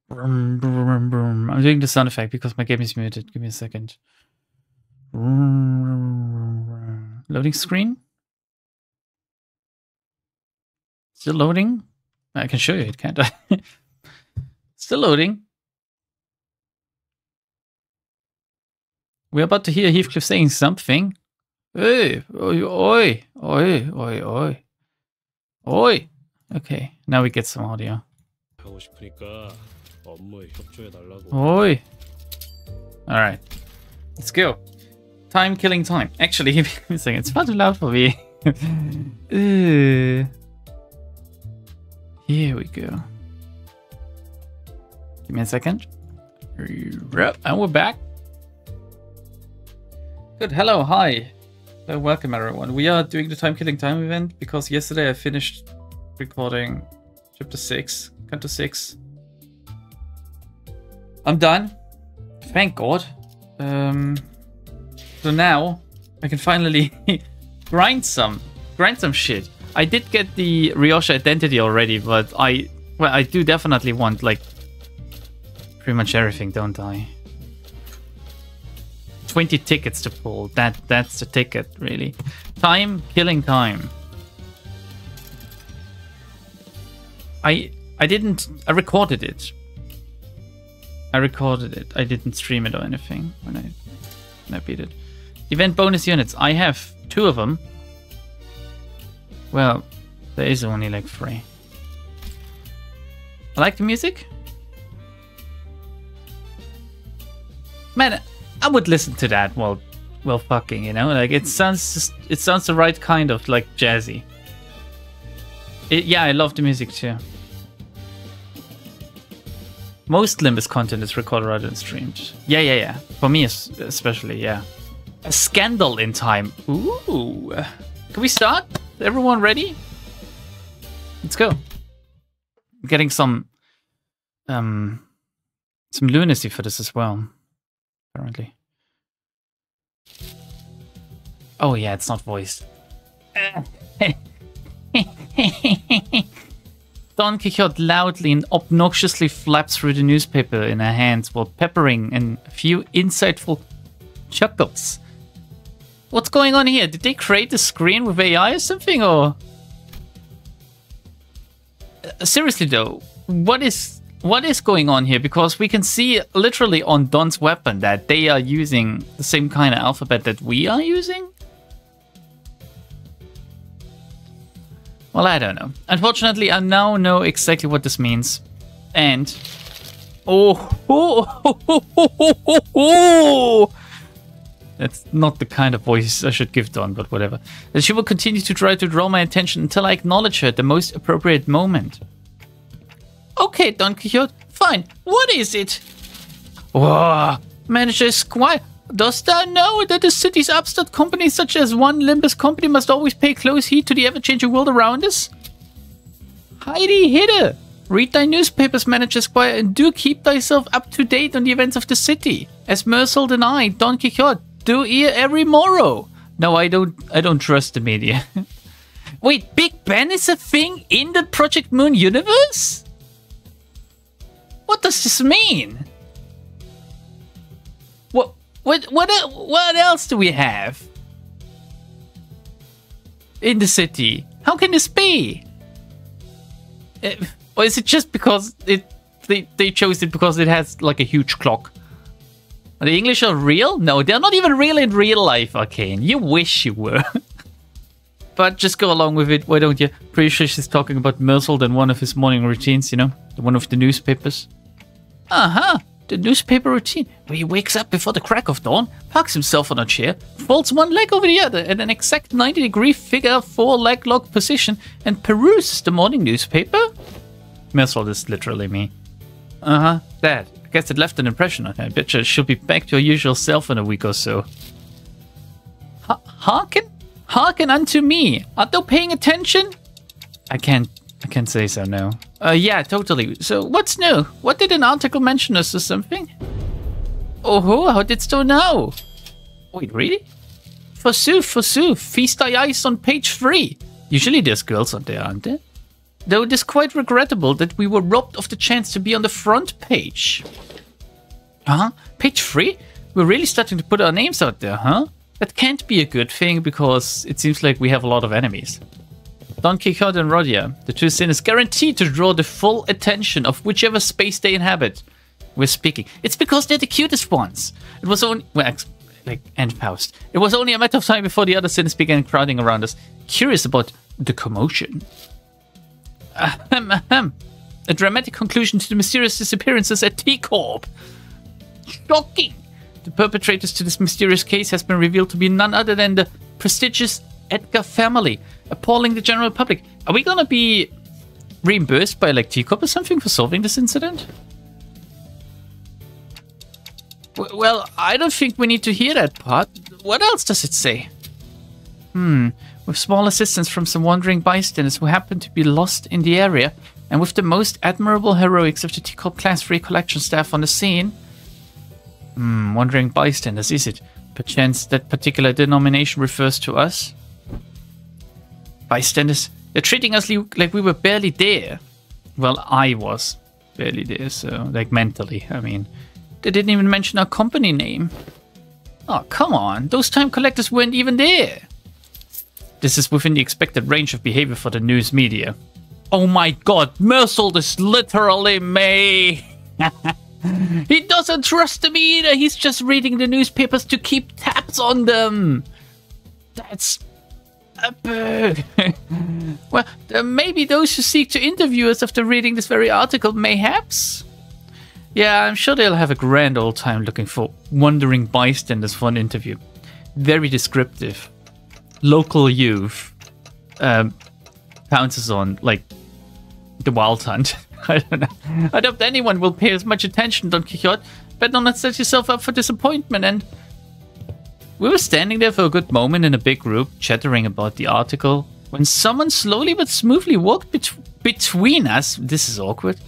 Brum, brum, brum. I'm doing the sound effect because my game is muted. Give me a second. Loading screen. Still loading. I can show you it, can't I? Still loading. We're about to hear Heathcliff saying something. Hey, oi, oi, oi, oi, oi. Oi. Okay, now we get some audio. Oi. Alright. Let's go. Time killing time. Actually, give me a second. It's far too loud for me. Here we go. Give me a second. And we're back. Good. Hello. Hi. Welcome, everyone. We are doing the time killing time event because yesterday I finished recording chapter 6, canto 6. I'm done. Thank God. So now I can finally grind some shit. I did get the Ryoshi identity already, but I do definitely want like pretty much everything, don't I? 20 tickets to pull. That's the ticket, really. Time killing time. I recorded it. I didn't stream it or anything when I beat it. Event bonus units. I have 2 of them. Well, there is only like 3. I like the music. Man, I would listen to that while fucking, you know? Like it sounds the right kind of like jazzy. Yeah, I love the music too. Most Limbus content is recorded rather than streamed. Yeah. For me especially, yeah. A scandal in time. Ooh. Can we start? Everyone ready? Let's go. I'm getting some lunacy for this as well, apparently. Oh yeah, it's not voiced. Don Quixote loudly and obnoxiously flaps through the newspaper in her hands while peppering in a few insightful chuckles. What's going on here? Did they create the screen with AI or something, or? Seriously though, what is going on here? Because we can see literally on Don's weapon that they are using the same kind of alphabet that we are using. Well, I don't know. Unfortunately, I now know exactly what this means. And... That's not the kind of voice I should give Dawn, but whatever. That she will continue to try to draw my attention until I acknowledge her at the most appropriate moment. Okay, Don Quixote, fine. What is it? Whoa, Manager Squire, dost thou know that the city's upstart companies such as one Limbus company must always pay close heed to the ever-changing world around us? Heidi Hidde, read thy newspapers, Manager Squire, and do keep thyself up to date on the events of the city. As Mersault and I, Don Quixote, do here every morrow. No, I don't trust the media. Wait, Big Ben is a thing in the Project Moon universe? What does this mean? What else do we have in the city? How can this be? Or is it just because they chose it because it has like a huge clock? Are the English are real? No, they're not even real in real life, Arcane. You wish you were. But just go along with it, why don't you? Pretty sure she's talking about Mersault and one of his morning routines, you know? One of the newspapers. Uh-huh, the newspaper routine, where he wakes up before the crack of dawn, parks himself on a chair, folds one leg over the other at an exact 90-degree figure 4-leg lock position, and peruses the morning newspaper? Mersault is literally me. Uh-huh, that. I guess it left an impression on her. I bet you she'll be back to her usual self in a week or so. Hearken? Hearken unto me. Art thou paying attention? I can't say so, no. Yeah, totally. So, what's new? What did an article mention us or something? Oh, how didst thou know? Wait, really? Forsooth, feast thy eyes on page 3. Usually there's girls on there, aren't there? Though it is quite regrettable that we were robbed of the chance to be on the front page. Huh? Page 3? We're really starting to put our names out there, huh? That can't be a good thing because it seems like we have a lot of enemies. Don Quixote and Rodia, the two sinners, guaranteed to draw the full attention of whichever space they inhabit. We're speaking. It's because they're the cutest ones. It was only... Well, like, and Faust. It was only a matter of time before the other sinners began crowding around us, curious about the commotion. A dramatic conclusion to the mysterious disappearances at T-Corp. Shocking! The perpetrators to this mysterious case has been revealed to be none other than the prestigious Edgar family, appalling the general public. Are we gonna be reimbursed by like T-Corp or something for solving this incident? Well, I don't think we need to hear that part. What else does it say? With small assistance from some wandering bystanders who happen to be lost in the area, and with the most admirable heroics of the T-Corp Class 3 collection staff on the scene. Wandering bystanders, is it? Perchance that particular denomination refers to us? Bystanders? They're treating us like we were barely there. Well, I was barely there, so, like, mentally, I mean. They didn't even mention our company name. Oh, come on. Those time collectors weren't even there. This is within the expected range of behavior for the news media. Oh my god, Mersault is literally me. He doesn't trust the media. He's just reading the newspapers to keep tabs on them. That's a bug. Well, there may be those who seek to interview us after reading this very article, mayhaps. Yeah, I'm sure they'll have a grand old time looking for wandering bystanders for an interview. Very descriptive. Local youth pounces on, like, the Wild Hunt. I don't know. I doubt anyone will pay as much attention, Don Quixote. Better not set yourself up for disappointment. And we were standing there for a good moment in a big group, chattering about the article, when someone slowly but smoothly walked between us. This is awkward.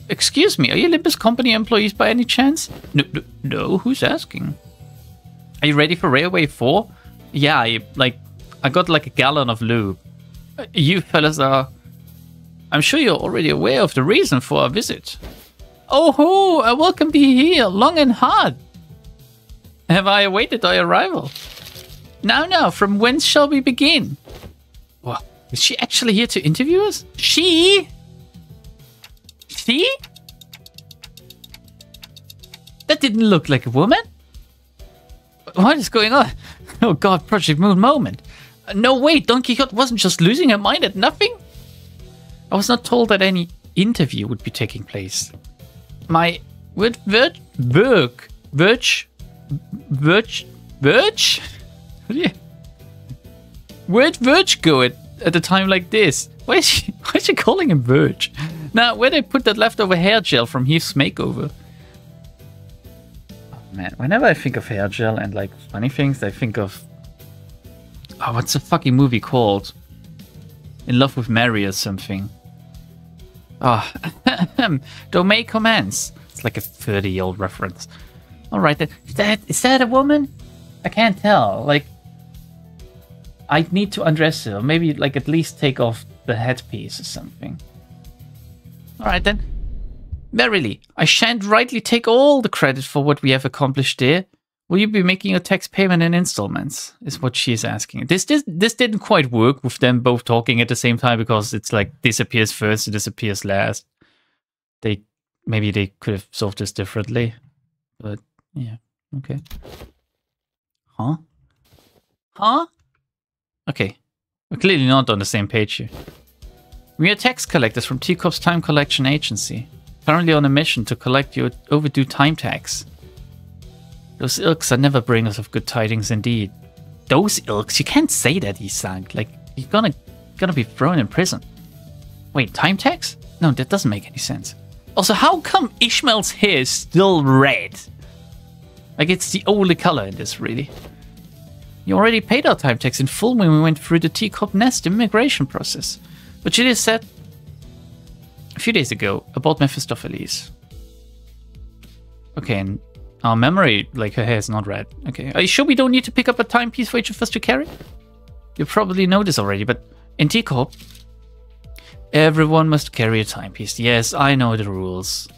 Excuse me, are you Limbus company employees by any chance? No, who's asking? Are you ready for Railway 4? Yeah, I got like a gallon of lube. You fellas are... I'm sure you're already aware of the reason for our visit. Oh ho, a welcome be here, long and hard. Have I awaited our arrival? Now, from whence shall we begin? What, is she actually here to interview us? She? That didn't look like a woman. What is going on? Oh god, Project Moon moment. No way, Don Quixote wasn't just losing her mind at nothing? I was not told that any interview would be taking place. My word Verge? Where'd Verge go at a time like this? Why is she calling him Verge? Now, where'd they put that leftover hair gel from Heath's makeover? Oh man, whenever I think of hair gel and like funny things, I think of... Oh, what's the fucking movie called? In Love with Mary or something. Ah, oh, Domain Commands. It's like a 30-year-old reference. Alright then. Is that a woman? I can't tell. Like, I need to undress her. Maybe, like, at least take off the headpiece or something. Alright then. Verily, I shan't rightly take all the credit for what we have accomplished there. Will you be making your tax payment in installments? Is what she's asking. This didn't quite work with them both talking at the same time because it's like this appears first, this appears last. Maybe they could have solved this differently. But yeah, okay. Huh? Okay. We're clearly not on the same page here. We are tax collectors from T-Corp's Time Collection Agency. Currently on a mission to collect your overdue time tax. Those ilks are never bringers of good tidings indeed. Those ilks? You can't say that, Isang. Like, you're gonna be thrown in prison. Wait, time tax? No, that doesn't make any sense. Also, how come Ishmael's hair is still red? Like, it's the only color in this, really. You already paid our time tax in full when we went through the T-Corp Nest immigration process. But Julius said a few days ago about Mephistopheles. Okay, and our memory, like, her hair is not red. Okay, are you sure we don't need to pick up a timepiece for each of us to carry? You probably know this already, but in T-Corp, Everyone must carry a timepiece. Yes, I know the rules.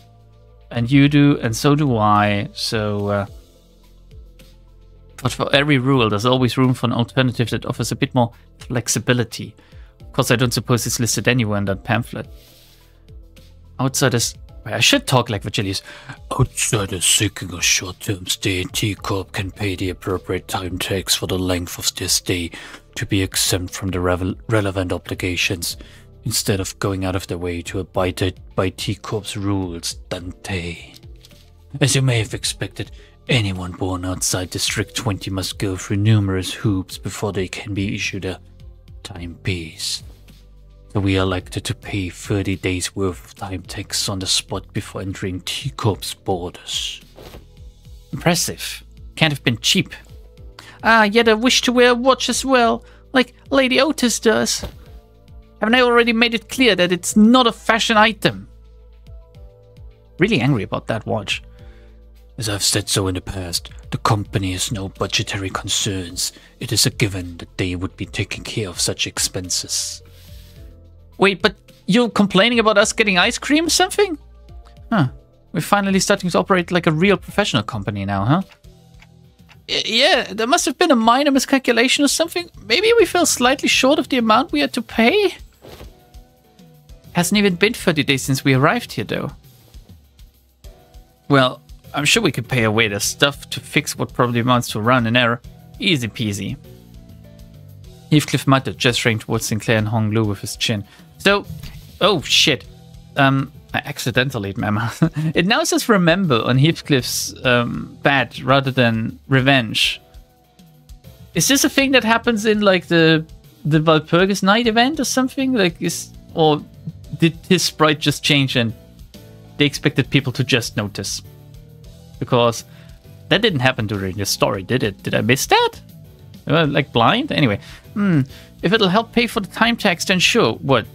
And you do, and so do I. So, but for every rule, there's always room for an alternative that offers a bit more flexibility. Of course, I don't suppose it's listed anywhere in that pamphlet. Outsiders... I should talk like Virgilius. Outsiders seeking a short-term stay in T-Corp can pay the appropriate time tax for the length of their stay to be exempt from the relevant obligations, instead of going out of their way to abide by T-Corp's rules, Dante. As you may have expected, anyone born outside District 20 must go through numerous hoops before they can be issued a timepiece. So we are elected to pay 30 days worth of time tax on the spot before entering T-Corp's borders. Impressive. Can't have been cheap. Yet I wish to wear a watch as well, like Lady Otis does. Haven't I already made it clear that it's not a fashion item? Really angry about that watch. As I've said so in the past, the company has no budgetary concerns. It is a given that they would be taking care of such expenses. Wait, but you're complaining about us getting ice cream or something? Huh. We're finally starting to operate like a real professional company now, huh? Yeah, there must have been a minor miscalculation or something. Maybe we fell slightly short of the amount we had to pay? Hasn't even been 30 days since we arrived here, though. Well, I'm sure we could pay away the stuff to fix what probably amounts to a round and error. Easy peasy. Heathcliff muttered, gesturing towards Sinclair and Hong Lu with his chin. So, oh shit. I accidentally ate my mouth. It now says remember on Heathcliff's badge rather than revenge. Is this a thing that happens in like the Walpurgis Night event or something? Like or did his sprite just change and they expected people to just notice? Because that didn't happen during the story, did it? Did I miss that? Like blind? Anyway, if it'll help pay for the time tax, then sure. What?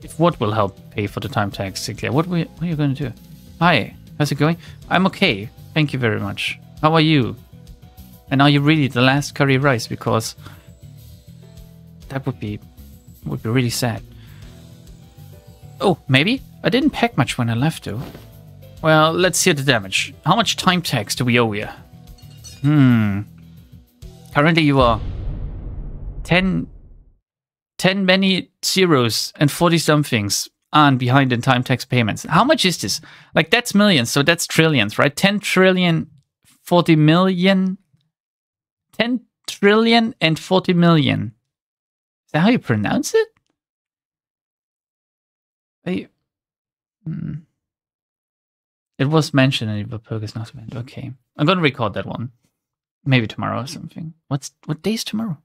If what will help pay for the time tax, Sinclair? What are you going to do? Hi, how's it going? I'm okay. Thank you very much. How are you? And are you really the last curry rice? Because that would be really sad. Oh, maybe? I didn't pack much when I left, though. Well, let's hear the damage. How much time tax do we owe you? Currently you are 10 many zeros and 40 somethings on behind in time tax payments. How much is this? Like, that's millions, so that's trillions, right? 10 trillion, 40 million. 10 trillion and 40 million. Is that how you pronounce it? It was mentioned in the Walpurgis Night event. Okay. I'm going to record that one. Maybe tomorrow or something. What day is tomorrow?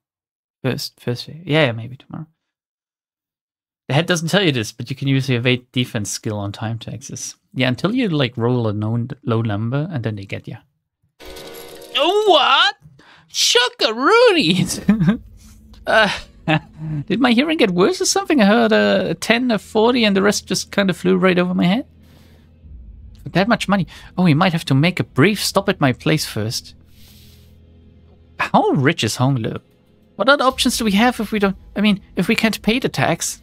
First day. Yeah, maybe tomorrow. The head doesn't tell you this, but you can use your evade defense skill on time taxes. Yeah, until you like roll a low number and then they get you. Oh, what? Shuckaroonies! Did my hearing get worse or something? I heard a 10, a 40, and the rest just kind of flew right over my head. For that much money. Oh, we might have to make a brief stop at my place first. How rich is Hong Lu? What other options do we have if we don't... I mean, if we can't pay the tax?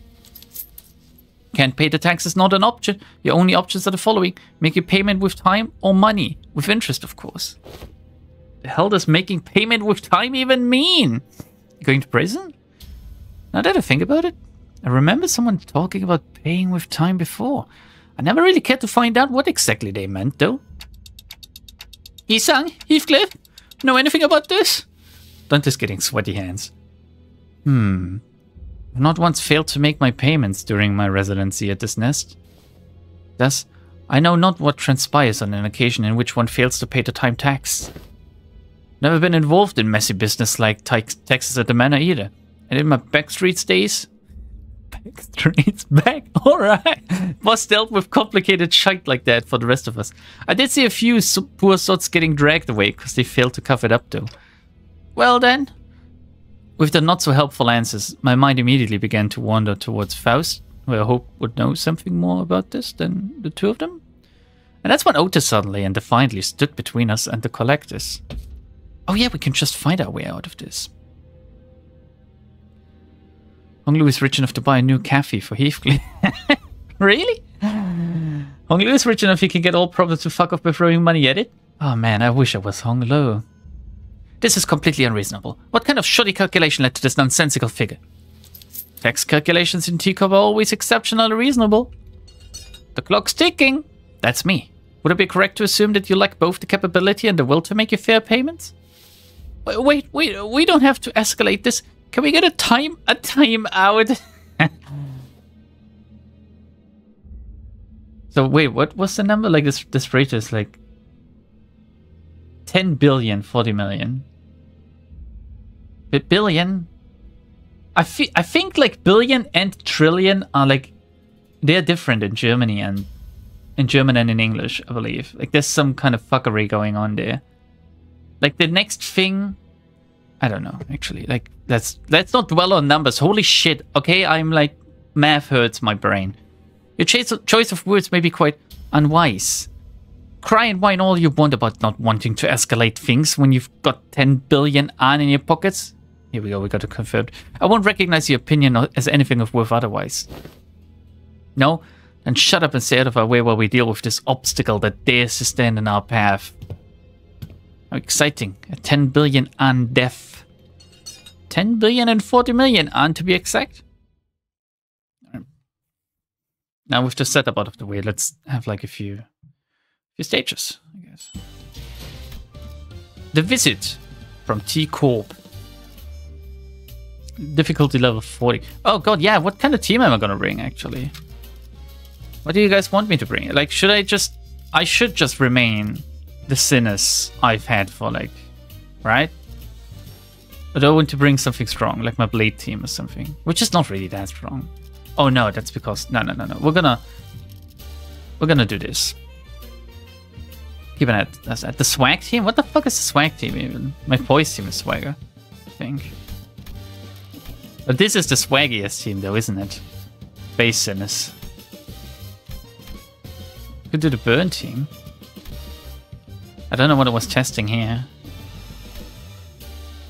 Can't pay the tax is not an option. Your only options are the following. Make your payment with time or money. With interest, of course. The hell does making payment with time even mean? Going to prison? Now that I think about it, I remember someone talking about paying with time before. I never really cared to find out what exactly they meant, though. Yi-san, Heathcliff, know anything about this? Dante's getting sweaty hands. I've not once failed to make my payments during my residency at this nest. Thus, I know not what transpires on an occasion in which one fails to pay the time tax. Never been involved in messy business like taxes at the manor either. And in my backstreets days... Back? Alright! Was dealt with complicated shite like that for the rest of us. I did see a few poor sorts getting dragged away because they failed to cover it up though. Well then... With the not-so-helpful answers, my mind immediately began to wander towards Faust, who I hoped would know something more about this than the two of them. And that's when Otis suddenly and defiantly stood between us and the collectors. Oh yeah, we can just find our way out of this. Honglu is rich enough to buy a new cafe for Heathcliff. Really? Honglu is rich enough he can get all problems to fuck off by throwing money at it? Oh man, I wish I was Honglu. This is completely unreasonable. What kind of shoddy calculation led to this nonsensical figure? Tax calculations in Teacup are always exceptionally reasonable. The clock's ticking. That's me. Would it be correct to assume that you lack both the capability and the will to make your fair payments? Wait, we don't have to escalate this. Can we get a time out? So wait, what was the number? Like this rate is like 10 billion, 40 million. Billion? I think like billion and trillion are like, they're different in Germany and in German and in English, I believe. Like there's some kind of fuckery going on there. Like the next thing, I don't know actually. Like let's not dwell on numbers. Holy shit. Okay, I'm like, math hurts my brain. Your choice of words may be quite unwise. Cry and whine all you want about not wanting to escalate things when you've got 10 billion an in your pockets. Here we go, we got it confirmed. I won't recognize your opinion as anything of worth otherwise. No? Then shut up and stay out of our way while we deal with this obstacle that dares to stand in our path. How exciting. A 10 billion an death. 10 billion and 40 million an to be exact. Now with the setup out of the way, let's have like a few stages, I guess. The Visit from T Corp. Difficulty level 40. Oh god, yeah, what kind of team am I gonna bring actually? What do you guys want me to bring? Like, I should just remain the sinners I've had for like, right? But I want to bring something strong, like my Blade team or something, which is not really that strong. Oh no, that's because no. We're gonna do this. Keep an eye at the swag team. What the fuck is the swag team even? My poise team is swagger, I think. But this is the swaggiest team though, isn't it? Base sinners. Could do the burn team. I don't know what I was testing here.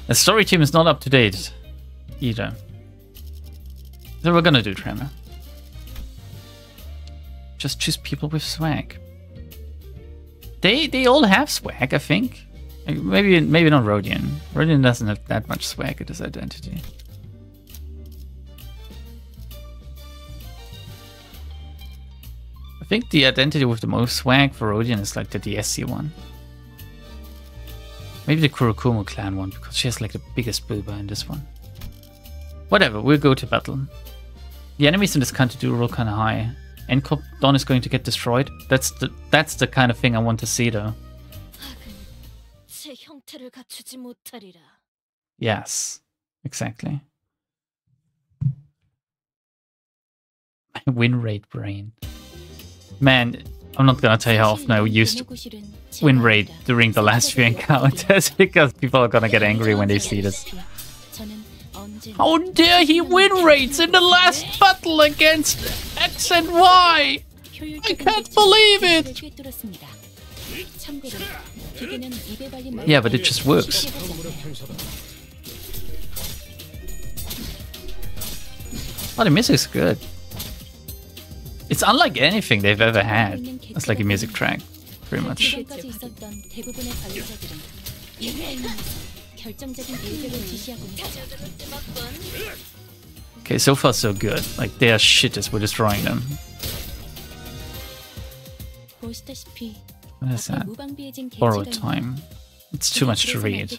The story team is not up to date either. So we're gonna do Tremor. Just choose people with swag. They all have swag, I think. Maybe not Rodian. Rodian doesn't have that much swag at his identity. I think the identity with the most swag for Rodian is like the DSC one. Maybe the Kurokumo clan one, because she has like the biggest booba in this one. Whatever, we'll go to battle. The enemies in this country do roll kind of high. Encop Don is going to get destroyed. That's the kind of thing I want to see though. Yes, exactly. My win rate brain. Man, I'm not gonna tell you how often I used win rate during the last few encounters because people are gonna get angry when they see this. How dare he win rates in the last battle against X and Y! I can't believe it! Yeah, but it just works. Oh, the music's good. It's unlike anything they've ever had. It's like a music track, pretty much. Okay, so far so good. Like, they are shit as we're destroying them. What is that? Borrowed time. It's too much to read.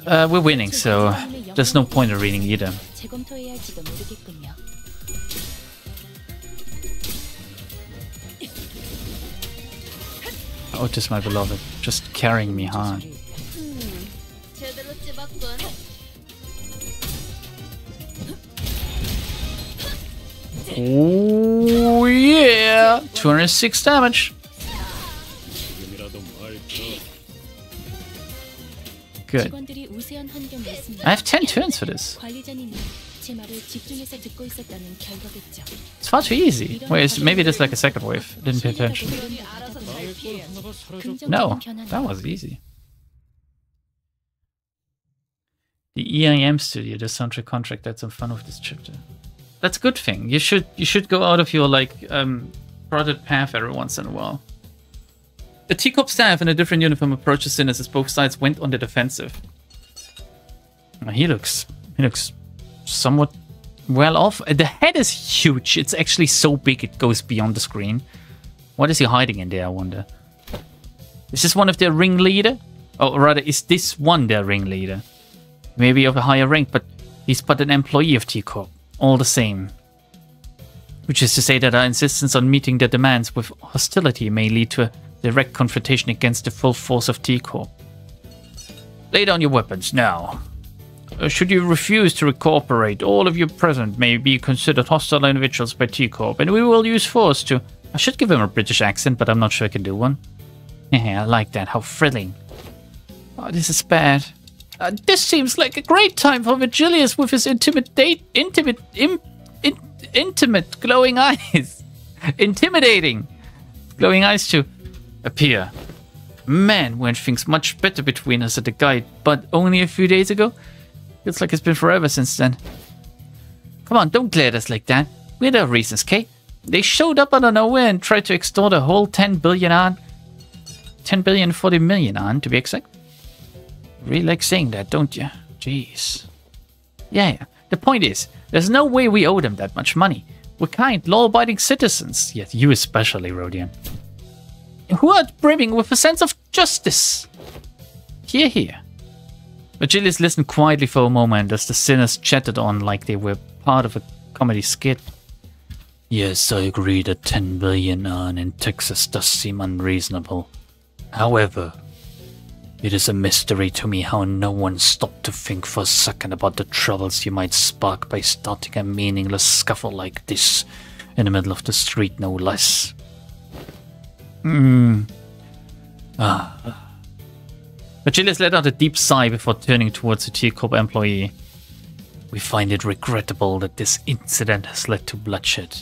We're winning, so there's no point in reading either. Otis, my beloved, just carrying me hard. Oh yeah! 206 damage. Good. I have 10 turns for this. It's far too easy. Wait, maybe there's like a second wave. Didn't pay attention. No, that was easy. The EIM studio, the soundtrack contract, had some fun with this chapter. That's a good thing. You should go out of your like prodded path every once in a while. The T-Corp staff in a different uniform approached the sinners as both sides went on the defensive. He looks somewhat well off. The head is huge. It's actually so big it goes beyond the screen. What is he hiding in there, I wonder? Is this one of their ringleader? Or rather, is this one their ringleader? Maybe of a higher rank, but he's but an employee of T-Corp. All the same. Which is to say that our insistence on meeting their demands with hostility may lead to a direct confrontation against the full force of T-Corp. Lay down your weapons now. Should you refuse to cooperate, all of you present may be considered hostile individuals by T-Corp, and we will use force to... I should give him a British accent, but I'm not sure I can do one. Yeah, I like that. How thrilling. Oh, this is bad. This seems like a great time for Virgilius with his intimate glowing eyes. Intimidating. Glowing eyes to appear. Man, went things much better between us at the guide, but only a few days ago? Feels like it's been forever since then. Come on, don't glare at us like that. We had our reasons, Kate. They showed up out of nowhere and tried to extort a whole 10 billion on. 10 billion 40 million on, to be exact. Really like saying that, don't you? Jeez. Yeah. The point is, there's no way we owe them that much money. We're kind, law-abiding citizens, yet you especially, Rodian, who are brimming with a sense of justice. Hear, hear. Virgilius listened quietly for a moment as the sinners chatted on like they were part of a comedy skit. Yes, I agree that 10 billion on in Texas does seem unreasonable. However, it is a mystery to me how no one stopped to think for a second about the troubles you might spark by starting a meaningless scuffle like this in the middle of the street, no less. Virgilius let out a deep sigh before turning towards the T-Corp employee. We find it regrettable that this incident has led to bloodshed.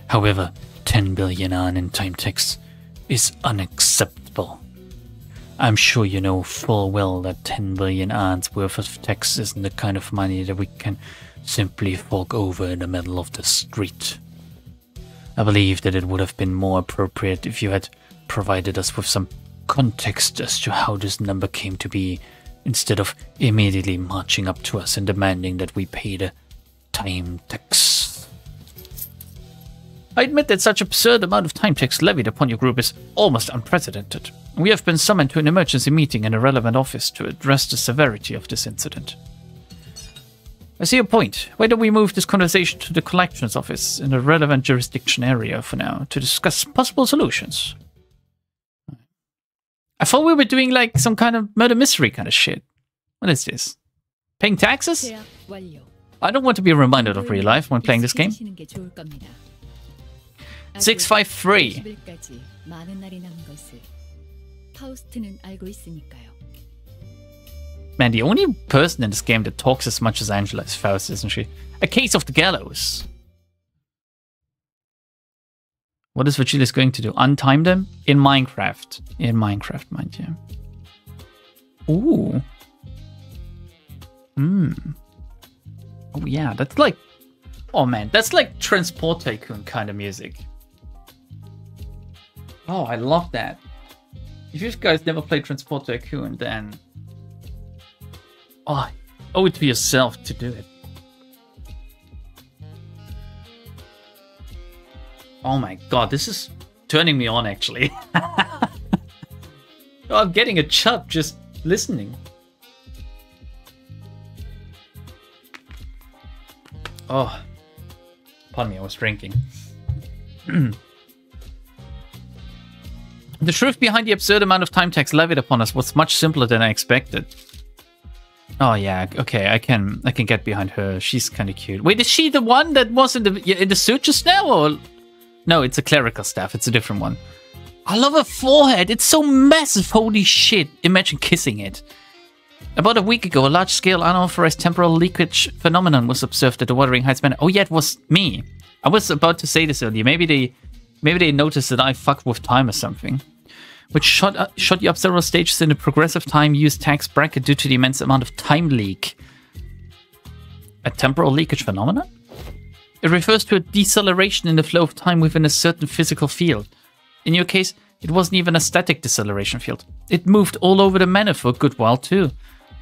However, 10 billion on in time text is unacceptable. I'm sure you know full well that 10 billion ons worth of text isn't the kind of money that we can simply fork over in the middle of the street. I believe that it would have been more appropriate if you had provided us with some context as to how this number came to be, instead of immediately marching up to us and demanding that we pay the time tax. I admit that such absurd amount of time tax levied upon your group is almost unprecedented. We have been summoned to an emergency meeting in a relevant office to address the severity of this incident. I see your point. Why don't we move this conversation to the collections office in a relevant jurisdiction area for now to discuss possible solutions? I thought we were doing like some kind of murder mystery kind of shit. What is this? Paying taxes? I don't want to be reminded of real life when playing this game. 653. Man, the only person in this game that talks as much as Angela is Faust, isn't she? A case of the gallows. What is Virgilius going to do? Untime them? In Minecraft. In Minecraft, mind you. Ooh. Oh yeah, that's like... Oh man, that's like Transport Tycoon kind of music. Oh, I love that. If you guys never played Transport Tycoon, then... Oh, owe it to yourself to do it. Oh my god, this is turning me on, actually. Oh, I'm getting a chub just listening. Oh, pardon me, I was drinking. The truth behind the absurd amount of time tax levied upon us was much simpler than I expected. Oh yeah, okay, I can get behind her. She's kind of cute. Wait, is she the one that was in the suit just now, or no? It's a clerical staff. It's a different one. I love her forehead. It's so massive. Holy shit! Imagine kissing it. About a week ago, a large-scale unauthorized temporal leakage phenomenon was observed at the Wuthering Heights Manor. Oh yeah, it was me. I was about to say this earlier. Maybe they noticed that I fucked with time or something. which shot you up several stages in a progressive time-use tax bracket due to the immense amount of time leak. A temporal leakage phenomenon? It refers to a deceleration in the flow of time within a certain physical field. In your case, it wasn't even a static deceleration field. It moved all over the manor for a good while too.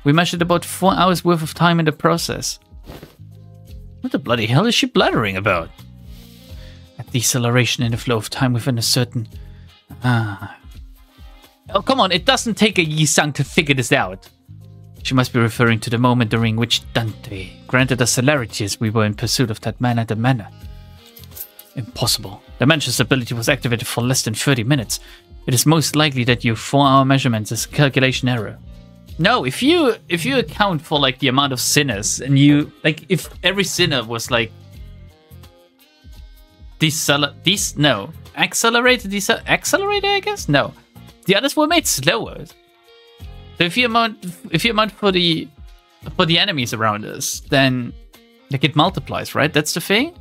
We measured about 4 hours worth of time in the process. What the bloody hell is she blathering about? A deceleration in the flow of time within a certain... Oh, come on, it doesn't take a Yi-sang to figure this out. She must be referring to the moment during which Dante granted us celerity as we were in pursuit of that man at the manor. Impossible. The Mancher's ability was activated for less than 30 minutes. It is most likely that your 4-hour measurement is a calculation error. No, if you account for like the amount of sinners and you like if every sinner was like accelerated, I guess? No. The others were made slower. So if you amount for the enemies around us, then like it multiplies, right? That's the thing?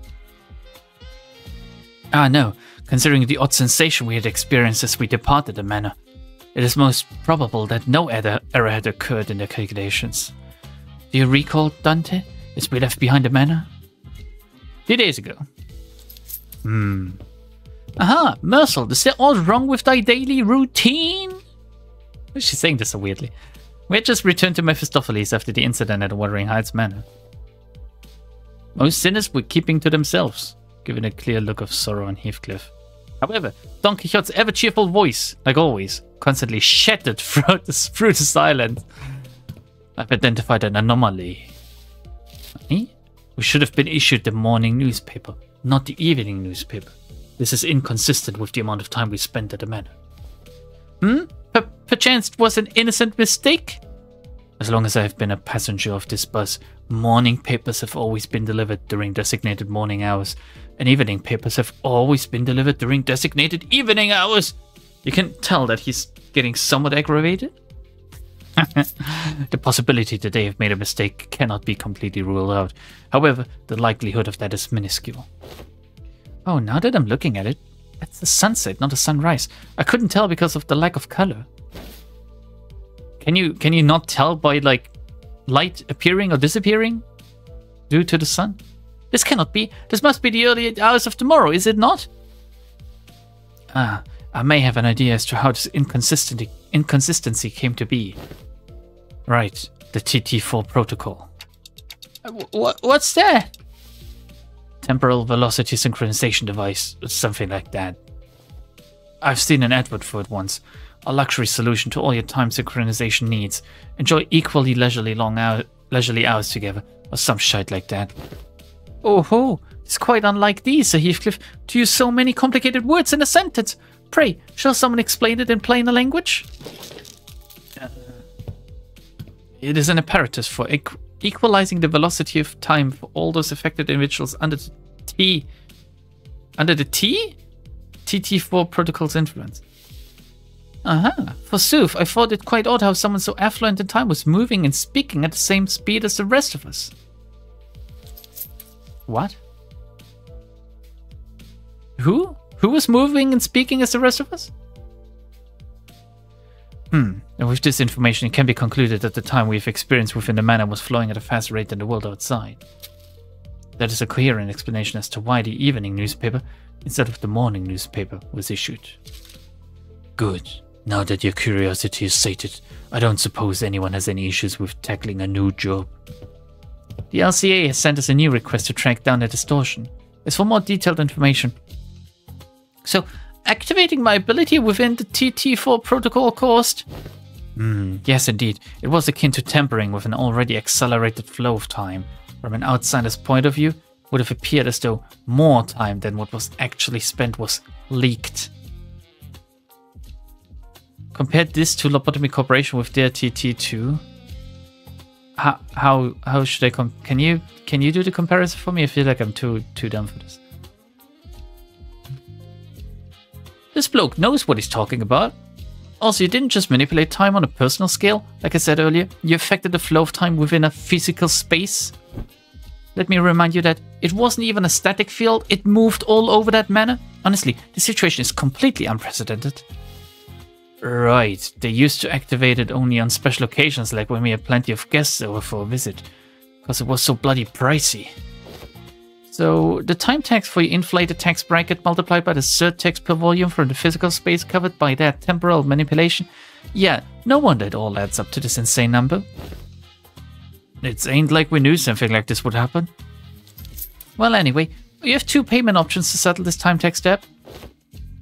Ah no, considering the odd sensation we had experienced as we departed the manor, it is most probable that no error had occurred in the calculations. Do you recall, Dante, as we left behind the manor? 2 days ago. Aha, Mercel, is there all wrong with thy daily routine? She's saying this so weirdly. We had just returned to Mephistopheles after the incident at Wuthering Heights Manor. Most sinners were keeping to themselves, giving a clear look of sorrow on Heathcliff. However, Don Quixote's ever-cheerful voice, like always, constantly shattered through the silence. I've identified an anomaly. Me? We should have been issued the morning newspaper, not the evening newspaper. This is inconsistent with the amount of time we spent at the manor. Perchance it was an innocent mistake? As long as I have been a passenger of this bus, morning papers have always been delivered during designated morning hours, and evening papers have always been delivered during designated evening hours. You can tell that he's getting somewhat aggravated. The possibility that they have made a mistake cannot be completely ruled out. However, the likelihood of that is minuscule. Oh, now that I'm looking at it, that's the sunset, not a sunrise. I couldn't tell because of the lack of color. Can you not tell by like light appearing or disappearing due to the sun? This cannot be. This must be the early hours of tomorrow, is it not? Ah, I may have an idea as to how this inconsistency came to be. Right, the TT4 protocol. What's that? Temporal velocity synchronization device, something like that. I've seen an advert for it once. A luxury solution to all your time synchronization needs. Enjoy equally leisurely hours together, or some shite like that. Oh ho, it's quite unlike these, Sir Heathcliff, to use so many complicated words in a sentence. Pray, shall someone explain it in plainer language? It is an apparatus for equalizing the velocity of time for all those affected individuals under the T? Under the T? TT4 protocol's influence. Forsooth, I thought it quite odd how someone so affluent in time was moving and speaking at the same speed as the rest of us. What? Who? Who was moving and speaking as the rest of us? And with this information, it can be concluded that the time we've experienced within the manor was flowing at a faster rate than the world outside. That is a coherent explanation as to why the evening newspaper, instead of the morning newspaper, was issued. Good. Now that your curiosity is sated, I don't suppose anyone has any issues with tackling a new job. The LCA has sent us a new request to track down the distortion. It's for more detailed information. So, activating my ability within the TT4 protocol caused? Yes, indeed. It was akin to tampering with an already accelerated flow of time. From an outsider's point of view, it would have appeared as though more time than what was actually spent was leaked. Compared this to Lobotomy Corporation with their TT2. How should I can you do the comparison for me? I feel like I'm too dumb for this. This bloke knows what he's talking about. Also, you didn't just manipulate time on a personal scale. Like I said earlier, you affected the flow of time within a physical space. Let me remind you that it wasn't even a static field. It moved all over that manor. Honestly, the situation is completely unprecedented. Right, they used to activate it only on special occasions, like when we had plenty of guests over for a visit, because it was so bloody pricey. So, the time tax for your inflated tax bracket multiplied by the third tax per volume for the physical space covered by that temporal manipulation. Yeah, no wonder it all adds up to this insane number. It ain't like we knew something like this would happen. Well, anyway, you have 2 payment options to settle this time tax debt.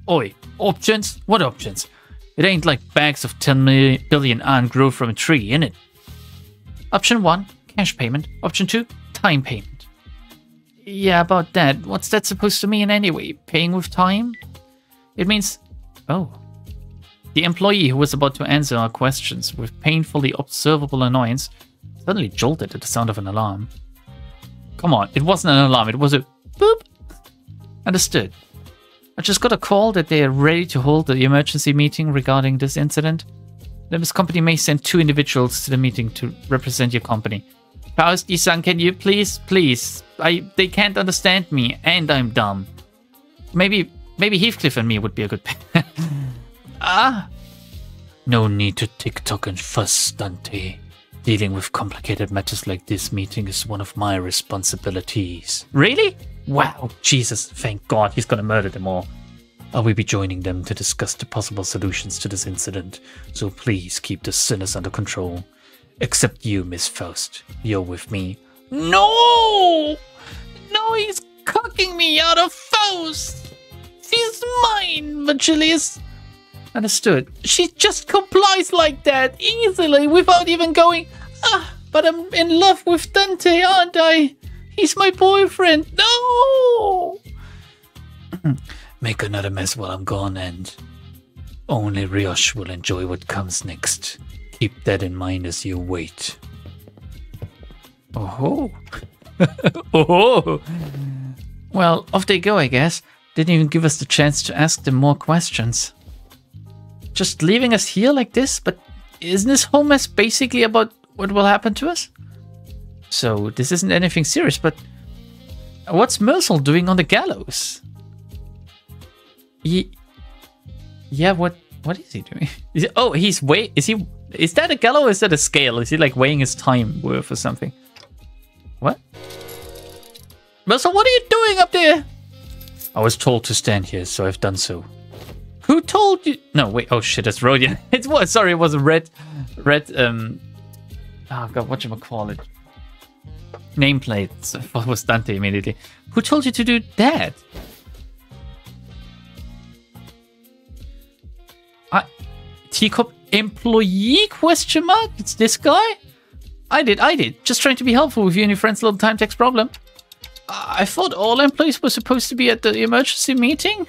Oi, options? What options? It ain't like bags of 10 billion AN grow from a tree, innit? Option 1, cash payment. Option 2, time payment. Yeah, about that. What's that supposed to mean anyway? Paying with time? It means... Oh. The employee who was about to answer our questions with painfully observable annoyance suddenly jolted at the sound of an alarm. Come on, it wasn't an alarm, it was a boop. Understood. I just got a call that they are ready to hold the emergency meeting regarding this incident. Limbus company may send 2 individuals to the meeting to represent your company. Paus-san, can you please? They can't understand me, and I'm dumb. Maybe Heathcliff and me would be a good pair. No need to tick-tock and fuss, Dante. Dealing with complicated matters like this meeting is one of my responsibilities. Really? Wow, Jesus, thank God, he's gonna murder them all. I will be joining them to discuss the possible solutions to this incident, so please keep the sinners under control. Except you, Miss Faust. You're with me. No! No, he's cocking me out of Faust! She's mine, Virgilius. Understood. She just complies like that, easily, without even going, but I'm in love with Dante, aren't I? He's my boyfriend. No! Make another mess while I'm gone, and only Rioche will enjoy what comes next. Keep that in mind as you wait. Oh. Oh. Well, off they go, I guess. Didn't even give us the chance to ask them more questions. Just leaving us here like this? But isn't this whole mess basically about what will happen to us? So this isn't anything serious, but what's Merzel doing on the gallows? Yeah, what is he doing? Is that a gallows or is that a scale? Is he like weighing his time worth or something? What? Merzel, what are you doing up there? I was told to stand here, so I've done so. Who told you? No, wait. Oh shit, that's Rodian. It's what? Sorry, it was a red. Oh god, whatchamacallit? Nameplate. So what was Dante immediately? Who told you to do that? Teacup employee? Question mark? It's this guy? I did. Just trying to be helpful with you and your friend's little time tax problem. I thought all employees were supposed to be at the emergency meeting.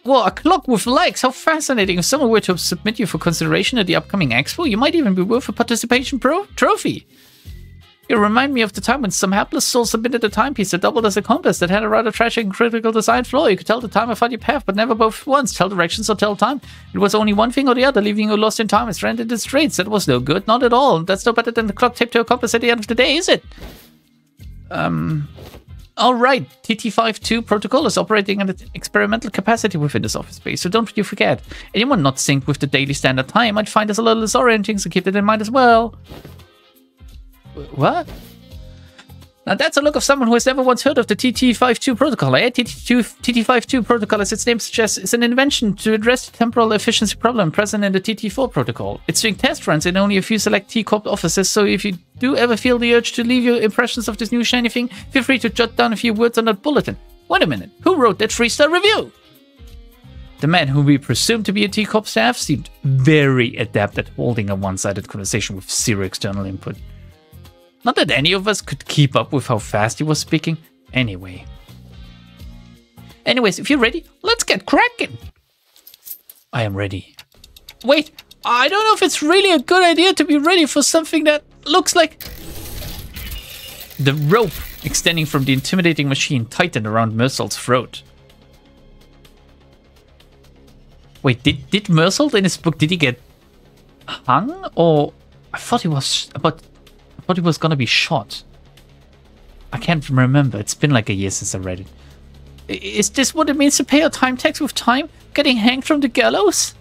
Well, a clock with legs. How fascinating. If someone were to submit you for consideration at the upcoming expo, you might even be worth a participation trophy. You remind me of the time when some hapless soul submitted a timepiece that doubled as a compass that had a rather tragic and critical design flaw. You could tell the time or find your path, but never both at once. Tell directions or tell time. It was only one thing or the other, leaving you lost in time and stranded in straits. That was no good. Not at all. That's no better than the clock taped to a compass at the end of the day, is it? Alright, TT52 protocol is operating at an experimental capacity within this office space, so don't you forget. Anyone not synced with the daily standard time might find this a little disorienting, so keep that in mind as well. What? Now that's a look of someone who has never once heard of the TT52 protocol. TT52 protocol, as its name suggests, is an invention to address the temporal efficiency problem present in the TT4 protocol. It's doing test runs in only a few select T-Corp offices, so if you do ever feel the urge to leave your impressions of this new shiny thing, feel free to jot down a few words on that bulletin. Wait a minute, who wrote that 3-star review? The man whom we presume to be a T-Corp staff seemed very adept at holding a one-sided conversation with zero external input. Not that any of us could keep up with how fast he was speaking. Anyways, if you're ready, let's get cracking. I am ready. Wait, I don't know if it's really a good idea to be ready for something that looks like... The rope extending from the intimidating machine tightened around Merzel's throat. Wait, did Merzel in his book, did he get hung? Or I thought he was gonna be shot. I can't remember. It's been like a year since I read it. Is this what it means to pay a time tax with time? Getting hanged from the gallows?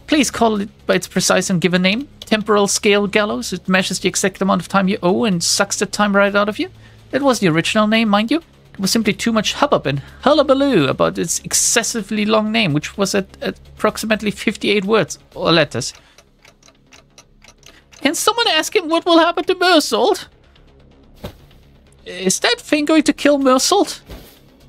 Please call it by its precise and given name. Temporal scale gallows. It measures the exact amount of time you owe and sucks the time right out of you. That was the original name, mind you. There was simply too much hubbub and hullabaloo about its excessively long name, which was at approximately 58 words or letters. Can someone ask him what will happen to Mersault? Is that thing going to kill Mersault?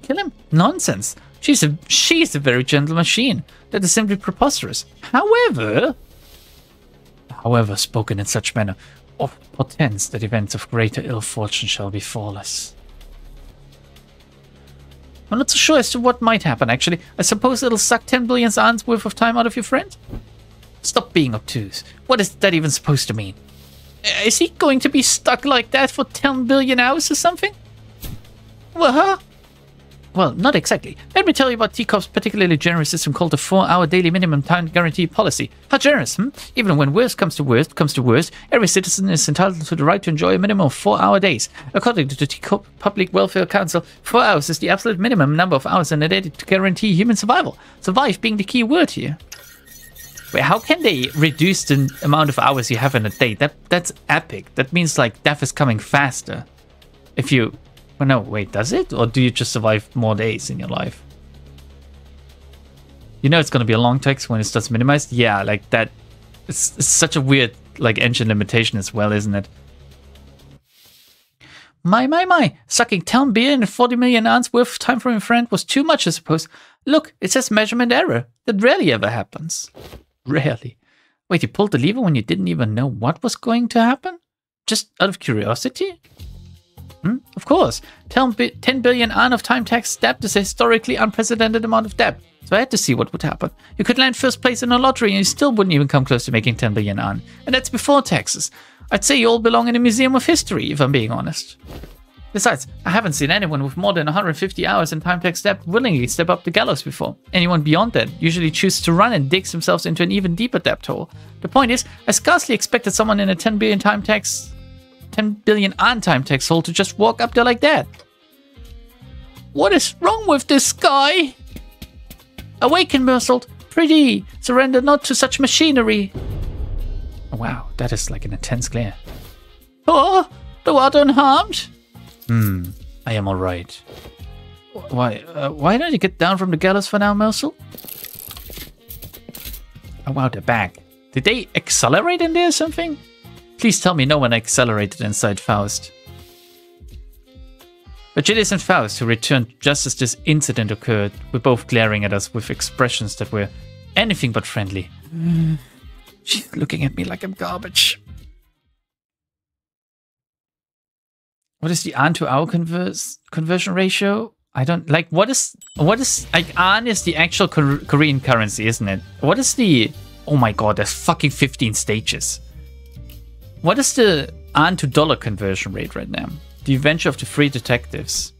Kill him? Nonsense. She's a very gentle machine. That is simply preposterous. However, spoken in such manner, of portends that events of greater ill fortune shall befall us. I'm not so sure as to what might happen, actually. I suppose it'll suck 10 billion ans worth of time out of your friend? Stop being obtuse. What is that even supposed to mean? Is he going to be stuck like that for 10 billion hours or something? Well, not exactly. Let me tell you about T-Corp's particularly generous system called the 4-hour daily minimum time guarantee policy. How generous, Even when worst comes to worst, every citizen is entitled to the right to enjoy a minimum of 4-hour days. According to the T-Corp Public Welfare Council, 4 hours is the absolute minimum number of hours in a day to guarantee human survival. Survive being the key word here. Wait, how can they reduce the amount of hours you have in a day? That's epic. That means like death is coming faster. If you... Well, no, wait, does it? Or do you just survive more days in your life? You know it's going to be a long text when it starts minimized? Yeah, like that. It's such a weird like engine limitation as well, isn't it? My. Sucking 10 billion and 40 million ans worth of time from your friend was too much, I suppose. Look, it says measurement error. That rarely ever happens. Rarely. Wait, you pulled the lever when you didn't even know what was going to happen? Just out of curiosity? Of course. 10 billion an of time tax debt is a historically unprecedented amount of debt. So I had to see what would happen. You could land first place in a lottery and you still wouldn't even come close to making 10 billion an. And that's before taxes. I'd say you all belong in a museum of history, if I'm being honest. Besides, I haven't seen anyone with more than 150 hours in time tax debt willingly step up the gallows before. Anyone beyond that usually chooses to run and digs themselves into an even deeper debt hole. The point is, I scarcely expected someone in a 10 billion an time tax hole to just walk up there like that. What is wrong with this guy? Awaken, Mersault. Pretty. Surrender not to such machinery. Oh, wow, that is like an intense glare. Oh, thou art unharmed? I am alright. Why don't you get down from the gallows for now, Mersault? Oh wow, they're back. Did they accelerate in there or something? Please tell me no one accelerated inside Faust. But Gilles and Faust, who returned just as this incident occurred, were both glaring at us with expressions that were anything but friendly. She's looking at me like I'm garbage. What is the an to hour conversion ratio? I don't like. What is like an is the actual Korean currency, isn't it? What is the? Oh my god, there's fucking 15 stages. What is the an to dollar conversion rate right now? The Adventure of the Three Detectives.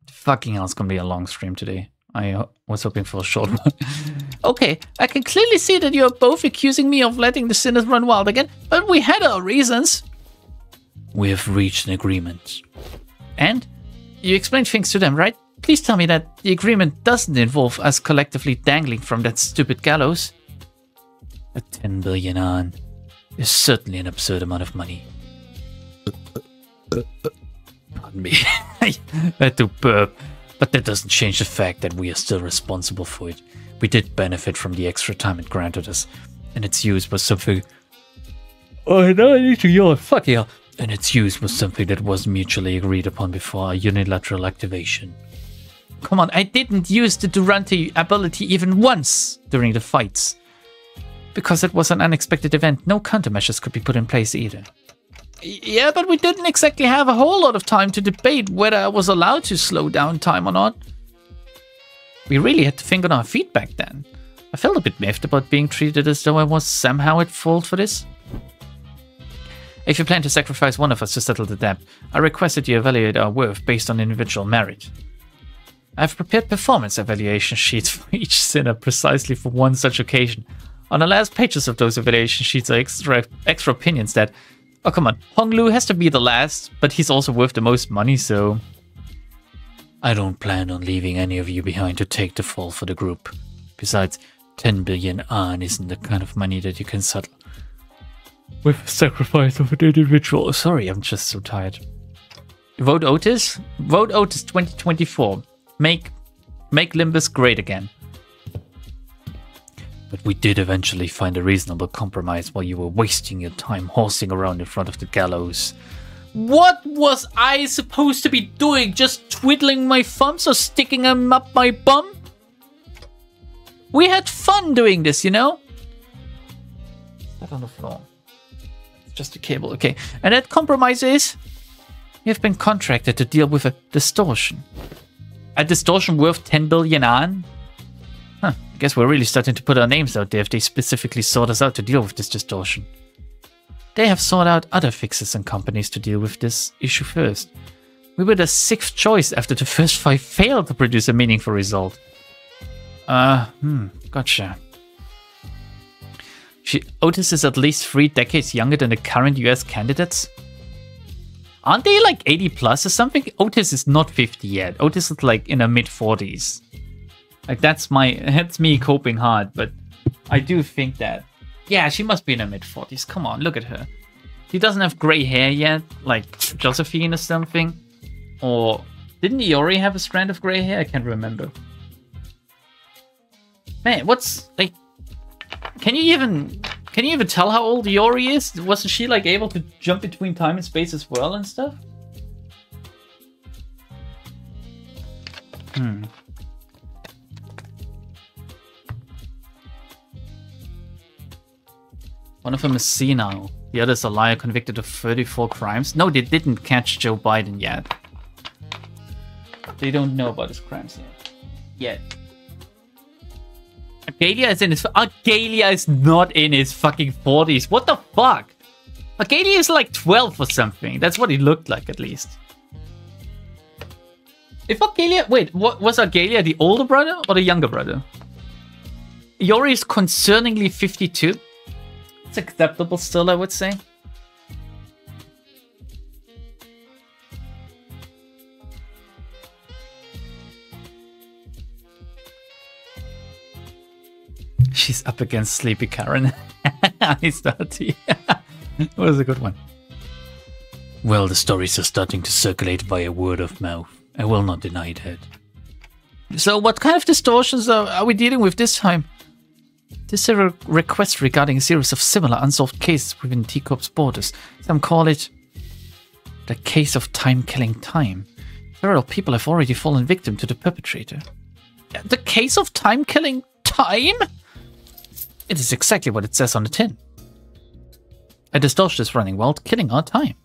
Fucking hell, it's gonna be a long stream today. I was hoping for a short one. Okay, I can clearly see that you're both accusing me of letting the sinners run wild again, but we had our reasons. We have reached an agreement. And? You explained things to them, right? Please tell me that the agreement doesn't involve us collectively dangling from that stupid gallows. A 10 billion an is certainly an absurd amount of money. Pardon me. I had to burp. But that doesn't change the fact that we are still responsible for it. We did benefit from the extra time it granted us. And its use was something... Oh, no, I need to yawn. Fuck yeah. And its use was something that wasn't mutually agreed upon before our unilateral activation. Come on, I didn't use the Durante ability even once during the fights. Because it was an unexpected event, no countermeasures could be put in place either. Yeah, but we didn't exactly have a whole lot of time to debate whether I was allowed to slow down time or not. We really had to think on our feet back then. I felt a bit miffed about being treated as though I was somehow at fault for this. If you plan to sacrifice one of us to settle the debt, I request that you evaluate our worth based on individual merit. I've prepared performance evaluation sheets for each sinner precisely for one such occasion. On the last pages of those evaluation sheets are extra opinions that... Oh, come on. Hong Lu has to be the last, but he's also worth the most money, so... I don't plan on leaving any of you behind to take the fall for the group. Besides, 10 billion an isn't the kind of money that you can settle with the sacrifice of an individual. Sorry, I'm just so tired. Vote Otis? Vote Otis 2024. Make Limbus great again. But we did eventually find a reasonable compromise while you were wasting your time horsing around in front of the gallows. What was I supposed to be doing? Just twiddling my thumbs or sticking them up my bum? We had fun doing this, you know? That on the floor. It's just a cable, okay. And that compromise is... You've been contracted to deal with a distortion. A distortion worth 10 billion an? Huh, I guess we're really starting to put our names out there if they specifically sought us out to deal with this distortion. They have sought out other fixers and companies to deal with this issue first. We were the 6th choice after the first 5 failed to produce a meaningful result. Gotcha. Otis is at least 3 decades younger than the current US candidates? Aren't they like 80 plus or something? Otis is not 50 yet. Otis is like in her mid-40s. Like that's me coping hard, but I do think that. Yeah, she must be in her mid-40s. Come on, look at her. She doesn't have grey hair yet, like Josephine or something. Or didn't Iori have a strand of grey hair? I can't remember. Man, what's like? Can you even tell how old Iori is? Wasn't she like able to jump between time and space as well and stuff? One of them is senile. The other is a liar convicted of 34 crimes. No, they didn't catch Joe Biden yet. They don't know about his crimes yet. Argalia is in his... Argalia is not in his fucking 40s. What the fuck? Argalia is like 12 or something. That's what he looked like, at least. If Argalia... Wait, what was Argalia the older brother or the younger brother? Iori is concerningly 52. It's acceptable still, I would say. She's up against Sleepy Karen. He's 30. That was a good one. Well, the stories are starting to circulate via word of mouth. I will not deny that. So what kind of distortions are we dealing with this time? This is a request regarding a series of similar unsolved cases within T-Corp's borders. Some call it the case of time-killing time. Several people have already fallen victim to the perpetrator. The case of time-killing time? It is exactly what it says on the tin. A distortion is running wild, killing our time.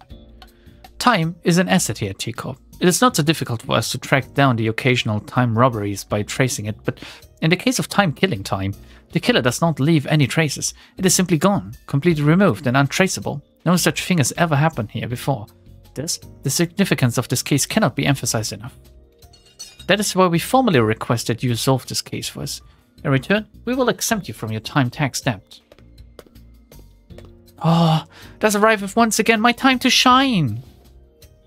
Time is an asset here at T-Corp. It is not so difficult for us to track down the occasional time robberies by tracing it, but in the case of time-killing time, the killer does not leave any traces. It is simply gone, completely removed and untraceable. No such thing has ever happened here before. Thus, the significance of this case cannot be emphasized enough. That is why we formally request that you solve this case for us. In return, we will exempt you from your time tax debt. Oh, does arrive with once again my time to shine.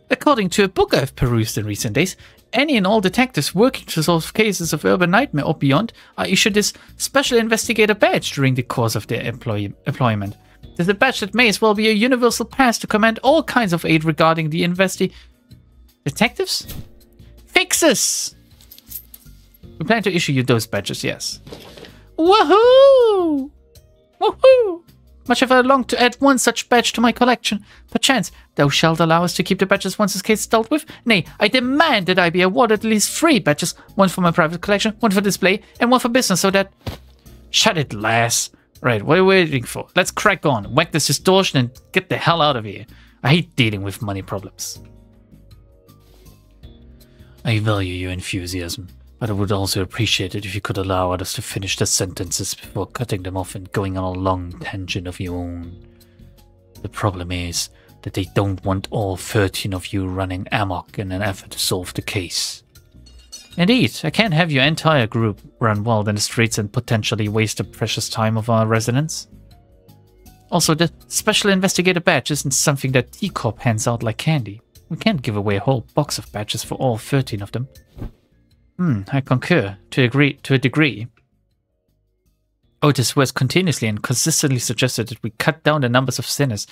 According to a book I've perused in recent days, any and all detectives working to solve cases of urban nightmare or beyond are issued this Special Investigator badge during the course of their employment. It is a badge that may as well be a universal pass to command all kinds of aid regarding the Detectives? Fixes! We plan to issue you those badges, yes. Woohoo! Woohoo! Much have I longed to add one such badge to my collection. Perchance, thou shalt allow us to keep the badges once this case is dealt with? Nay, I demand that I be awarded at least 3 badges. One for my private collection, one for display, and one for business, so that... Shut it, lass. Right, what are we waiting for? Let's crack on, whack this distortion, and get the hell out of here. I hate dealing with money problems. I value your enthusiasm, but I would also appreciate it if you could allow others to finish their sentences before cutting them off and going on a long tangent of your own. The problem is that they don't want all 13 of you running amok in an effort to solve the case. Indeed, I can't have your entire group run wild in the streets and potentially waste the precious time of our residents. Also, the Special Investigator badge isn't something that T-Corp hands out like candy. We can't give away a whole box of badges for all 13 of them. I concur, to a degree. Otis was continuously and consistently suggested that we cut down the numbers of sinners.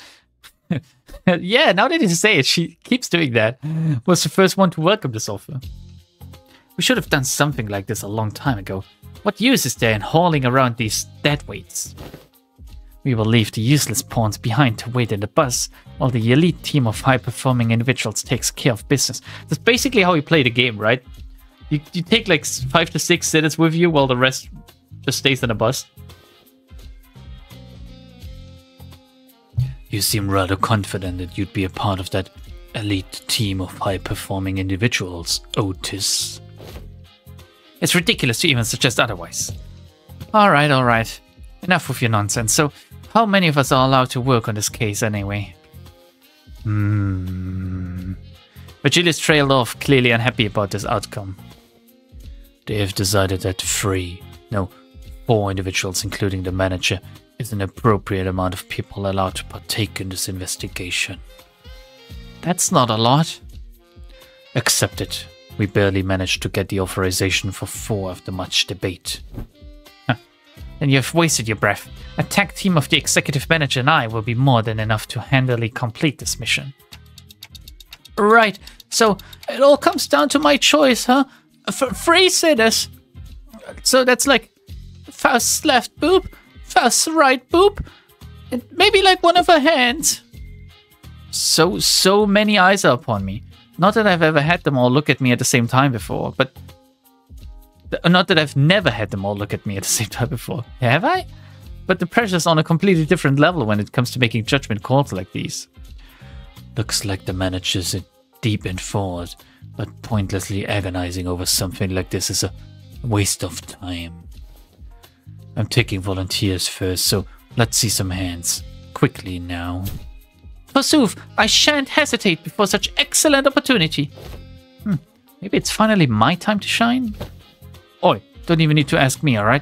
Yeah, now that you say it, she keeps doing that. Was the first one to welcome this offer. We should have done something like this a long time ago. What use is there in hauling around these dead weights? We will leave the useless pawns behind to wait in the bus, while the elite team of high-performing individuals takes care of business. That's basically how you play the game, right? You take like 5 to 6 sinners with you, while the rest just stays in the bus. You seem rather confident that you'd be a part of that elite team of high-performing individuals, Otis. It's ridiculous to even suggest otherwise. Alright. Enough with your nonsense. So, how many of us are allowed to work on this case anyway? Virgilius trailed off, clearly unhappy about this outcome. They have decided that 4 individuals, including the manager, is an appropriate amount of people allowed to partake in this investigation. That's not a lot. Accepted. We barely managed to get the authorization for 4 after much debate. Then you have wasted your breath. A tag team of the executive manager and I will be more than enough to handily complete this mission. Right, so it all comes down to my choice, huh? 3 sinners. So that's like Faust's left boob, Faust's right boob, and maybe like one of her hands. So many eyes are upon me. Not that I've ever had them all look at me at the same time before, but... Not that I've never had them all look at me at the same time before. Have I? But the pressure's on a completely different level when it comes to making judgment calls like these. Looks like the manager's deep in thought, but pointlessly agonizing over something like this is a waste of time. I'm taking volunteers first, so let's see some hands. Quickly now. Forsooth, I shan't hesitate before such excellent opportunity. Maybe it's finally my time to shine? Oi, don't even need to ask me, alright?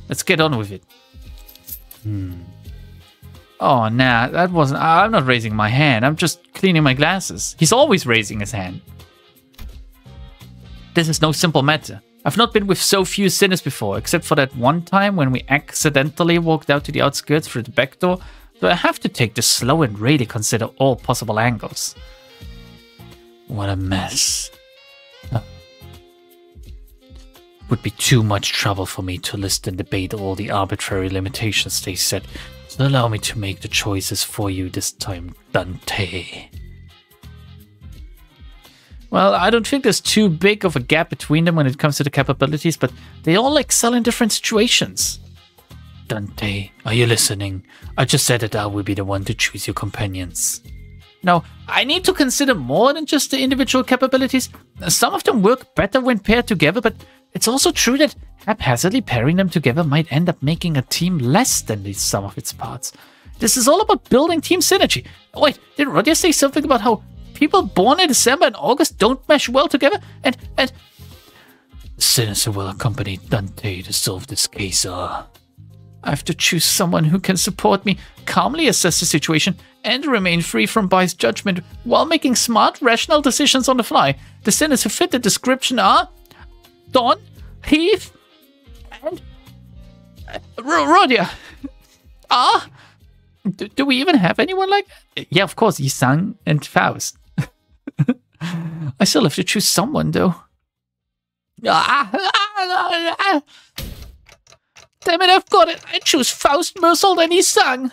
Let's get on with it. Oh, nah, that wasn't... I'm not raising my hand. I'm just cleaning my glasses. He's always raising his hand. This is no simple matter. I've not been with so few sinners before, except for that one time when we accidentally walked out to the outskirts through the back door, so I have to take this slow and really consider all possible angles. What a mess. It would be too much trouble for me to list and debate all the arbitrary limitations they set, so allow me to make the choices for you this time, Dante. Well, I don't think there's too big of a gap between them when it comes to the capabilities, but they all excel in different situations. Dante, are you listening? I just said that I will be the one to choose your companions. No, I need to consider more than just the individual capabilities. Some of them work better when paired together, but it's also true that haphazardly pairing them together might end up making a team less than the sum of its parts. This is all about building team synergy. Oh, wait, did Roger say something about how people born in December and August don't mesh well together? And... The sinners who will accompany Dante to solve this case are... I have to choose someone who can support me, calmly assess the situation, and remain free from biased judgment while making smart, rational decisions on the fly. The sinners who fit the description are... Don, Heath, and... Rodia. Do we even have anyone like that? Yeah, of course, Yisang and Faust. I still have to choose someone, though. Damn it, I've got it. I choose Faust, Mersault, and Yisang.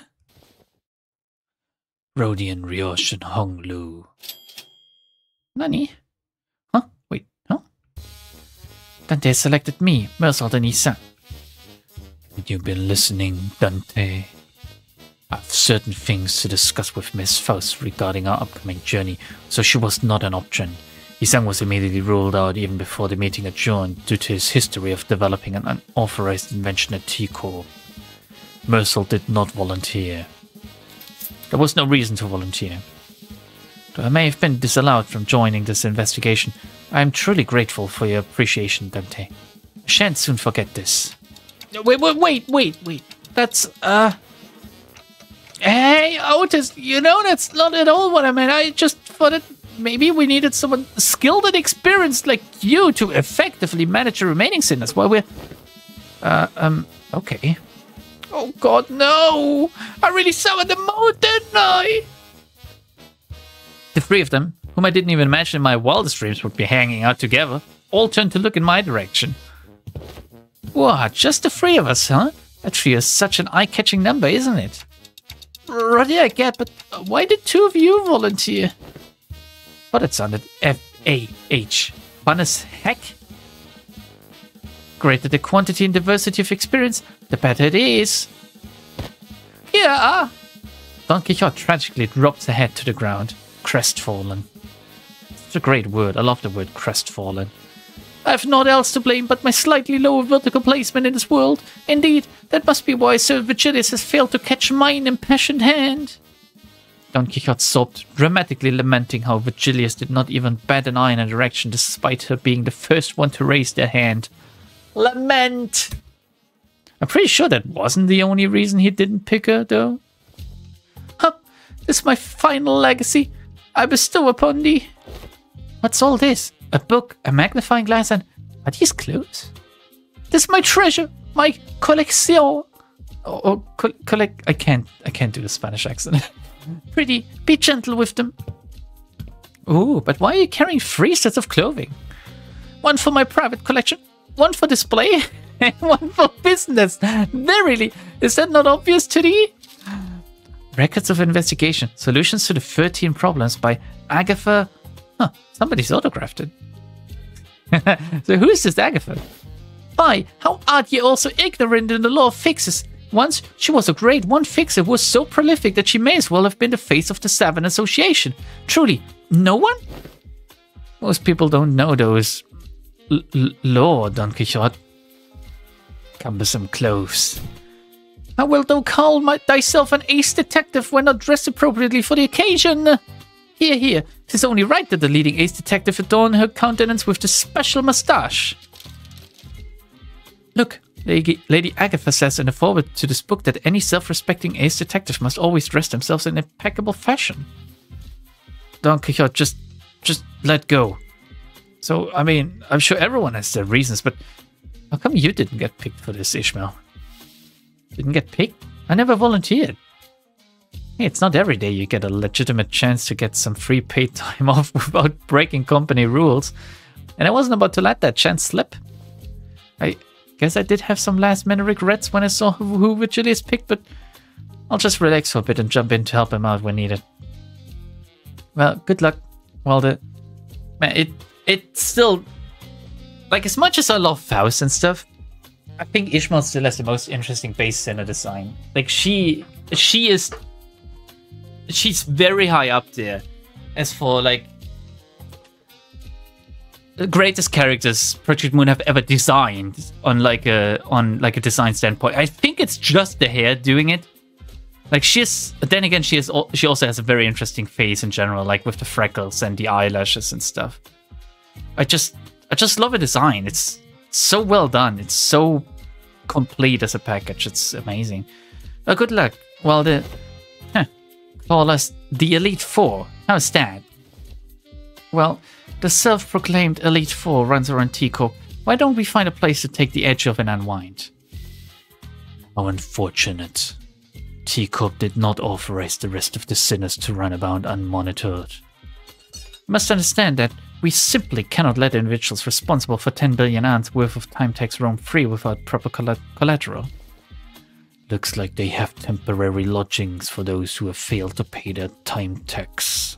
Rodian, Riosh, and Honglu. Nani? Huh? Wait, huh? Dante selected me, Mersault, and Yisang. You've been listening, Dante. I have certain things to discuss with Miss Faust regarding our upcoming journey, so she was not an option. Yisang was immediately ruled out even before the meeting adjourned due to his history of developing an unauthorized invention at T-Corp. Mersault did not volunteer. There was no reason to volunteer. Though I may have been disallowed from joining this investigation, I am truly grateful for your appreciation, Dante. I shan't soon forget this. Wait. That's, Hey, Otis, you know that's not at all what I meant. I just thought it maybe we needed someone skilled and experienced like you to effectively manage the remaining sinners while we're... okay. Oh god, no! I really soured the mood, didn't I? The three of them, whom I didn't even imagine in my wildest dreams would be hanging out together, all turned to look in my direction. What, just the three of us, huh? That trio is such an eye-catching number, isn't it? Right, I get, but why did two of you volunteer? Oh, that sounded F-A-H. Fun as heck. Greater the quantity and diversity of experience, the better it is. Yeah. Don Quixote tragically drops her head to the ground, crestfallen. It's a great word. I love the word crestfallen. I have naught else to blame but my slightly lower vertical placement in this world. Indeed, that must be why Sir Virgilius has failed to catch mine impassioned hand. Don Quixote sobbed, dramatically lamenting how Virgilius did not even bat an eye in her direction despite her being the first one to raise their hand. Lament! I'm pretty sure that wasn't the only reason he didn't pick her, though. Huh, this is my final legacy I bestow upon thee. What's all this? A book, a magnifying glass, and are these clothes? This is my treasure, my colección. Collect. I can't do the Spanish accent. Pretty, be gentle with them. Ooh, but why are you carrying 3 sets of clothing? One for my private collection, one for display, and one for business. Verily, is that not obvious to thee? Records of investigation, solutions to the 13 problems by Agatha. Huh, somebody's autographed it. So who is this Agatha? Why, how art ye also ignorant in the law of fixes? Once she was a grade 1 fixer who was so prolific that she may as well have been the face of the Savin Association. Truly, no one? Most people don't know those law, Don Quixote. Cumbersome clothes. How wilt thou call thyself an ace detective when not dressed appropriately for the occasion? Here, 'tis only right that the leading ace detective adorn her countenance with the special moustache. Look, Lady Agatha says in the foreword to this book that any self-respecting ace detective must always dress themselves in impeccable fashion. Don Quixote, just let go. So, I mean, I'm sure everyone has their reasons, but how come you didn't get picked for this, Ishmael? Didn't get picked? I never volunteered. Hey, it's not every day you get a legitimate chance to get some free paid time off without breaking company rules. And I wasn't about to let that chance slip. I guess I did have some last-minute regrets when I saw who Virgilius picked, but I'll just relax for a bit and jump in to help him out when needed. Well, good luck. Well, it's still... Like, as much as I love Faust and stuff, I think Ishmael still has the most interesting base center design. Like, she's very high up there as for, like, the greatest characters Project Moon have ever designed on a design standpoint. I think it's just the hair doing it. Like, she also has a very interesting face in general, like with the freckles and the eyelashes and stuff. I just love the design. It's so well done. It's so complete as a package. It's amazing. Well, good luck. Well, call us the Elite Four. How's that? Well, the self-proclaimed Elite Four runs around T-Corp. Why don't we find a place to take the edge off and unwind? How unfortunate. T-Corp did not authorize the rest of the sinners to run about unmonitored. You must understand that we simply cannot let individuals responsible for 10 billion ants worth of time tax roam free without proper collateral. Looks like they have temporary lodgings for those who have failed to pay their time tax.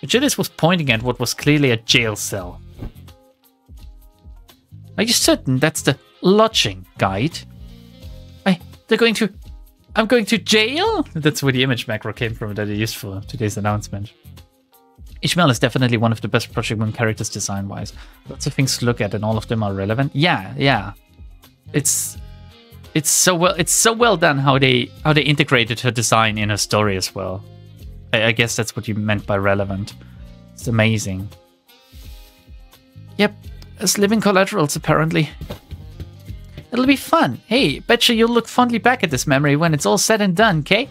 Virgilius was pointing at what was clearly a jail cell. Are you certain that's the lodging guide? I'm going to jail? That's where the image macro came from that I used for today's announcement. Ishmael is definitely one of the best Project Moon characters design-wise. Lots of things to look at and all of them are relevant. Yeah. It's so well done how they integrated her design in her story as well. I guess that's what you meant by relevant. It's amazing. Yep, as living collaterals apparently. It'll be fun. Hey, betcha you'll look fondly back at this memory when it's all said and done, okay?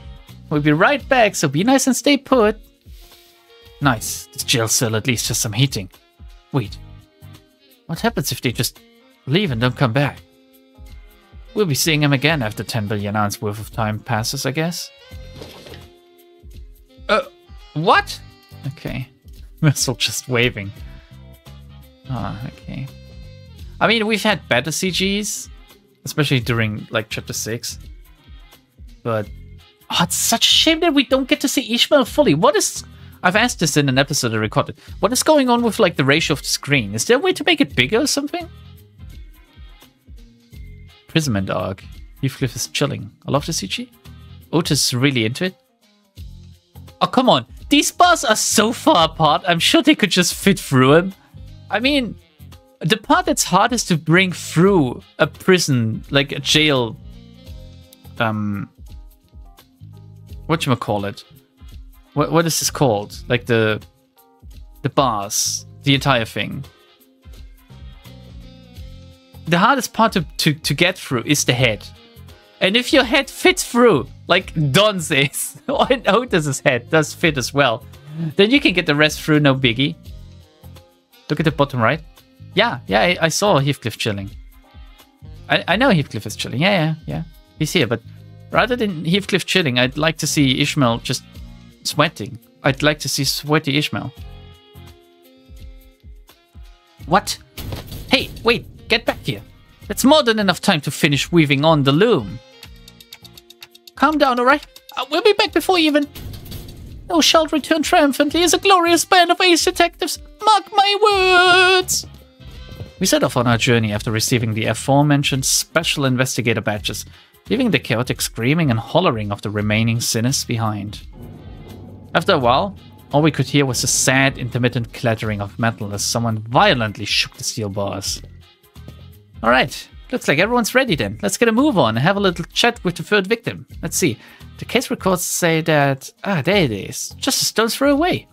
We'll be right back, so be nice and stay put. Nice. This jail cell at least has some heating. Wait. What happens if they just leave and don't come back? We'll be seeing him again after 10 billion hours worth of time passes, I guess. What? Okay. Missile just waving. Ah, okay. I mean, we've had better CGs, especially during, like, Chapter 6. But, oh, it's such a shame that we don't get to see Ishmael fully. What is... I've asked this in an episode I recorded. What is going on with, like, the ratio of the screen? Is there a way to make it bigger or something? Imprisonment arc. Heathcliff is chilling. I love the CG. Otis is really into it. Oh, come on. These bars are so far apart. I'm sure they could just fit through them. I mean, the part that's hardest to bring through a prison, like a jail, whatchamacallit? What is this called? Like the bars, the entire thing. The hardest part to get through is the head. And if your head fits through, like Don says, and Otis's head does fit as well, then you can get the rest through, no biggie. Look at the bottom right. Yeah, I saw Heathcliff chilling. I know Heathcliff is chilling. Yeah. He's here, but rather than Heathcliff chilling, I'd like to see Ishmael just sweating. I'd like to see sweaty Ishmael. What? Hey, wait, get back here. That's more than enough time to finish weaving on the loom. Calm down, alright? We'll be back before you even... Thou shalt return triumphantly as a glorious band of ace detectives. Mark my words! We set off on our journey after receiving the aforementioned special investigator badges, leaving the chaotic screaming and hollering of the remaining sinners behind. After a while, all we could hear was a sad, intermittent clattering of metal as someone violently shook the steel bars. Alright, looks like everyone's ready then. Let's get a move on and have a little chat with the third victim. Let's see. The case records say that... Ah, there it is. Just a stone's throw away.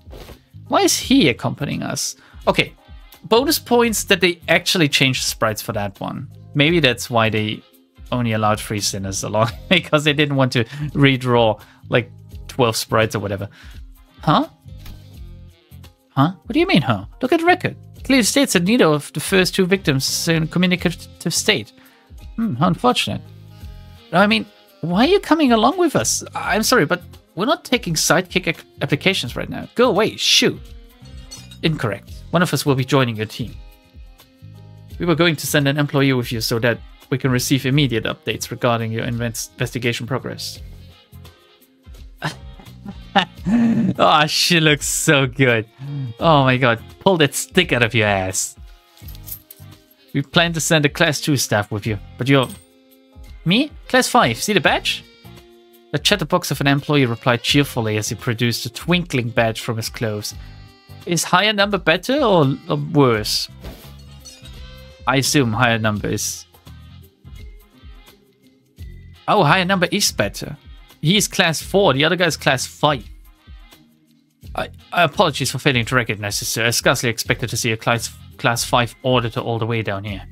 Why is he accompanying us? Okay, bonus points that they actually changed the sprites for that one. Maybe that's why they only allowed 3 sinners along. Because they didn't want to redraw like 12 sprites or whatever. Huh? Huh? What do you mean, huh? Look at the record. Clearly states that neither of the first 2 victims are in a communicative state. How unfortunate. I mean, why are you coming along with us? I'm sorry, but we're not taking sidekick applications right now. Go away, shoo. Incorrect. One of us will be joining your team. We were going to send an employee with you so that we can receive immediate updates regarding your investigation progress. Oh, she looks so good. Oh my god, pull that stick out of your ass. We plan to send a Class 2 staff with you, but you're... Me? Class 5, see the badge? The chatterbox of an employee replied cheerfully as he produced a twinkling badge from his clothes. Is higher number better or worse? I assume higher number is... Oh, higher number is better. He is Class 4, the other guy is Class 5. I apologize for failing to recognize this, sir. I scarcely expected to see a Class 5 auditor all the way down here.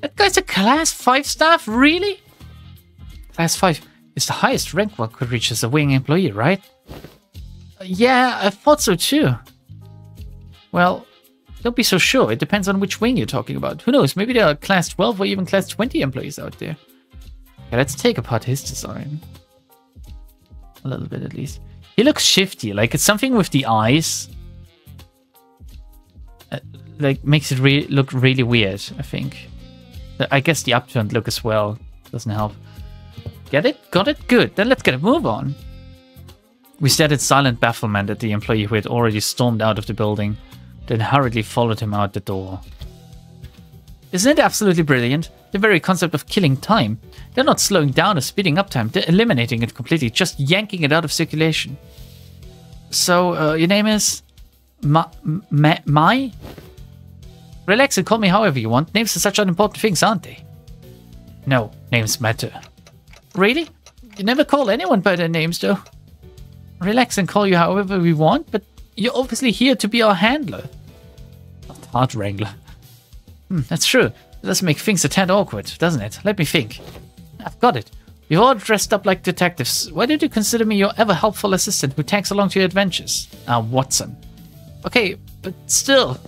That guy's a Class 5 staff? Really? Class 5 is the highest rank one could reach as a wing employee, right? Yeah, I thought so too. Well, don't be so sure. It depends on which wing you're talking about. Who knows, maybe there are Class 12 or even Class 20 employees out there. Okay, let's take apart his design. A little bit at least. He looks shifty, like it's something with the eyes. Like makes it look really weird, I think. I guess the upturned look as well doesn't help. Get it? Got it? Good. Then let's get a move on. We stared in silent bafflement at the employee who had already stormed out of the building, then hurriedly followed him out the door. Isn't it absolutely brilliant? The very concept of killing time. They're not slowing down or speeding up time, they're eliminating it completely, just yanking it out of circulation. So, your name is... Mai? Relax and call me however you want. Names are such unimportant things, aren't they? No, names matter. Really? You never call anyone by their names, though. Relax and call you however we want, but you're obviously here to be our handler. Not heart wrangler. That's true. It does make things a tad awkward, doesn't it? Let me think. I've got it. You've all dressed up like detectives. Why did you consider me your ever-helpful assistant who tags along to your adventures? Watson. Okay, but still.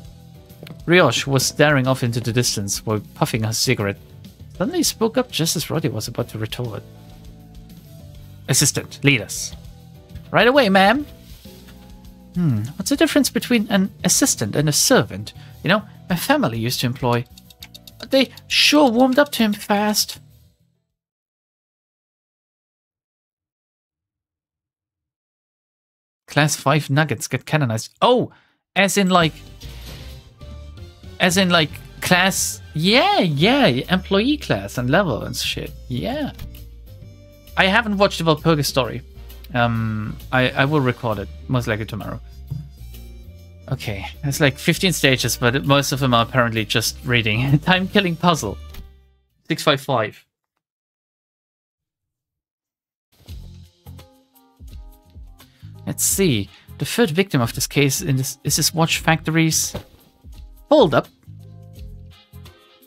Rioche was staring off into the distance while puffing her cigarette. Suddenly spoke up just as Roddy was about to retort. Assistant, lead us. Right away, ma'am. What's the difference between an assistant and a servant? You know, my family used to employ. They sure warmed up to him fast. Class 5 nuggets get canonized. Oh, as in like class. Yeah, employee class and level and shit. Yeah. I haven't watched the Valpurgis story. I will record it, most likely tomorrow. Okay, it's like 15 stages, but most of them are apparently just reading. Time-killing puzzle. 655. Let's see. The third victim of this case is this watch factory's... Hold up.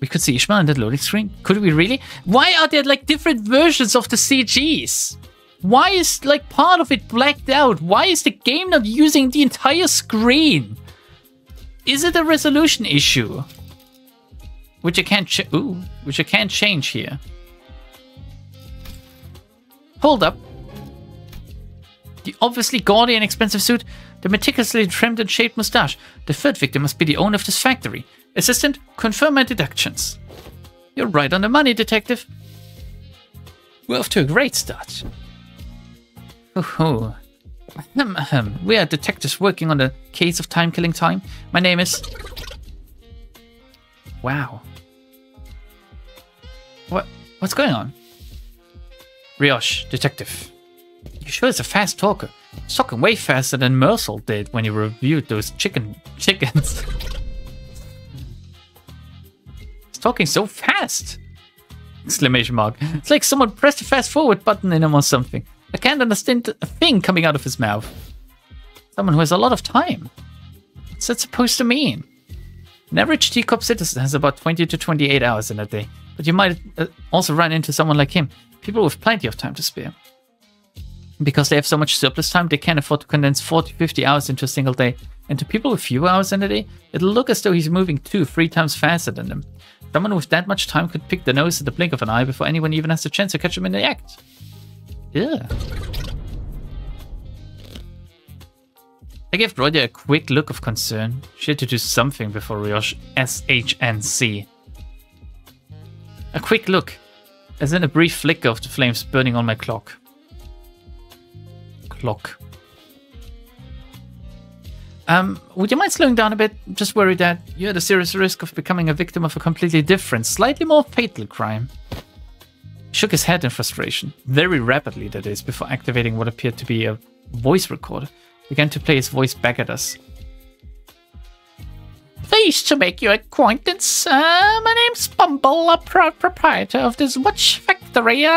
We could see Ishmael on that loading screen. Could we really? Why are there like different versions of the CGs? Why is like part of it blacked out? Why is the game not using the entire screen? Is it a resolution issue? Which I can't change here. Hold up. The obviously gaudy and expensive suit, the meticulously trimmed and shaped mustache. The third victim must be the owner of this factory. Assistant, confirm my deductions. You're right on the money, detective. We're off to a great start. Oh, we are detectives working on the case of time-killing time. My name is... Wow. What's going on? Rioche, detective. You sure is a fast talker. He's talking way faster than Mercel did when he reviewed those chickens. He's talking so fast! Exclamation mark. It's like someone pressed the fast forward button in him or something. I can't understand a thing coming out of his mouth. Someone who has a lot of time. What's that supposed to mean? An average teacup citizen has about 20 to 28 hours in a day. But you might also run into someone like him. People with plenty of time to spare. Because they have so much surplus time, they can't afford to condense 40, 50 hours into a single day. And to people with few hours in a day, it'll look as though he's moving 2-3 times faster than them. Someone with that much time could pick the nose at the blink of an eye before anyone even has a chance to catch him in the act. Yeah. I gave Rodya a quick look of concern. She had to do something before Rioche SHNC. A quick look, as in a brief flicker of the flames burning on my clock. Would you mind slowing down a bit? I'm just worried that you're at a serious risk of becoming a victim of a completely different, slightly more fatal crime. He shook his head in frustration, very rapidly that is, before activating what appeared to be a voice recorder. He began to play his voice back at us. Pleased to make your acquaintance. My name's Bumble, a proud proprietor of this watch factory.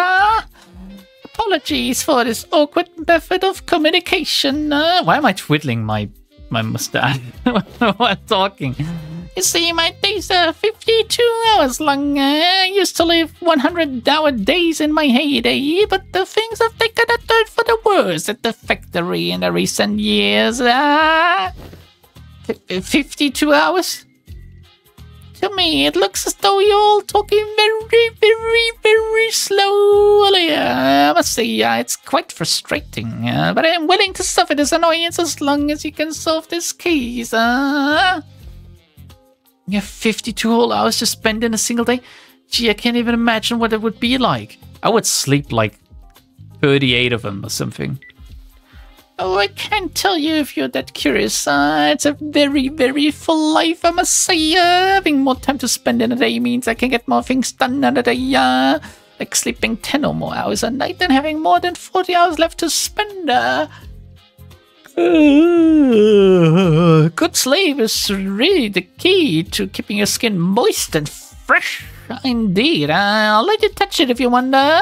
Apologies for this awkward method of communication. Why am I twiddling my mustache while talking? You see, my days are 52 hours long. I used to live 100-hour days in my heyday, but the things have taken a turn for the worse at the factory in the recent years. 52 hours? To me, it looks as though you're all talking very, very, very slowly. I must say, it's quite frustrating, but I am willing to suffer this annoyance as long as you can solve this case. You have 52 whole hours to spend in a single day? Gee, I can't even imagine what it would be like. I would sleep like 38 of them or something. Oh, I can't tell you if you're that curious. It's a very, very full life, I must say. Having more time to spend in a day means I can get more things done in a day. Like sleeping 10 or more hours a night and having more than 40 hours left to spend. Good sleep is really the key to keeping your skin moist and fresh. Indeed. I'll let you touch it if you wonder.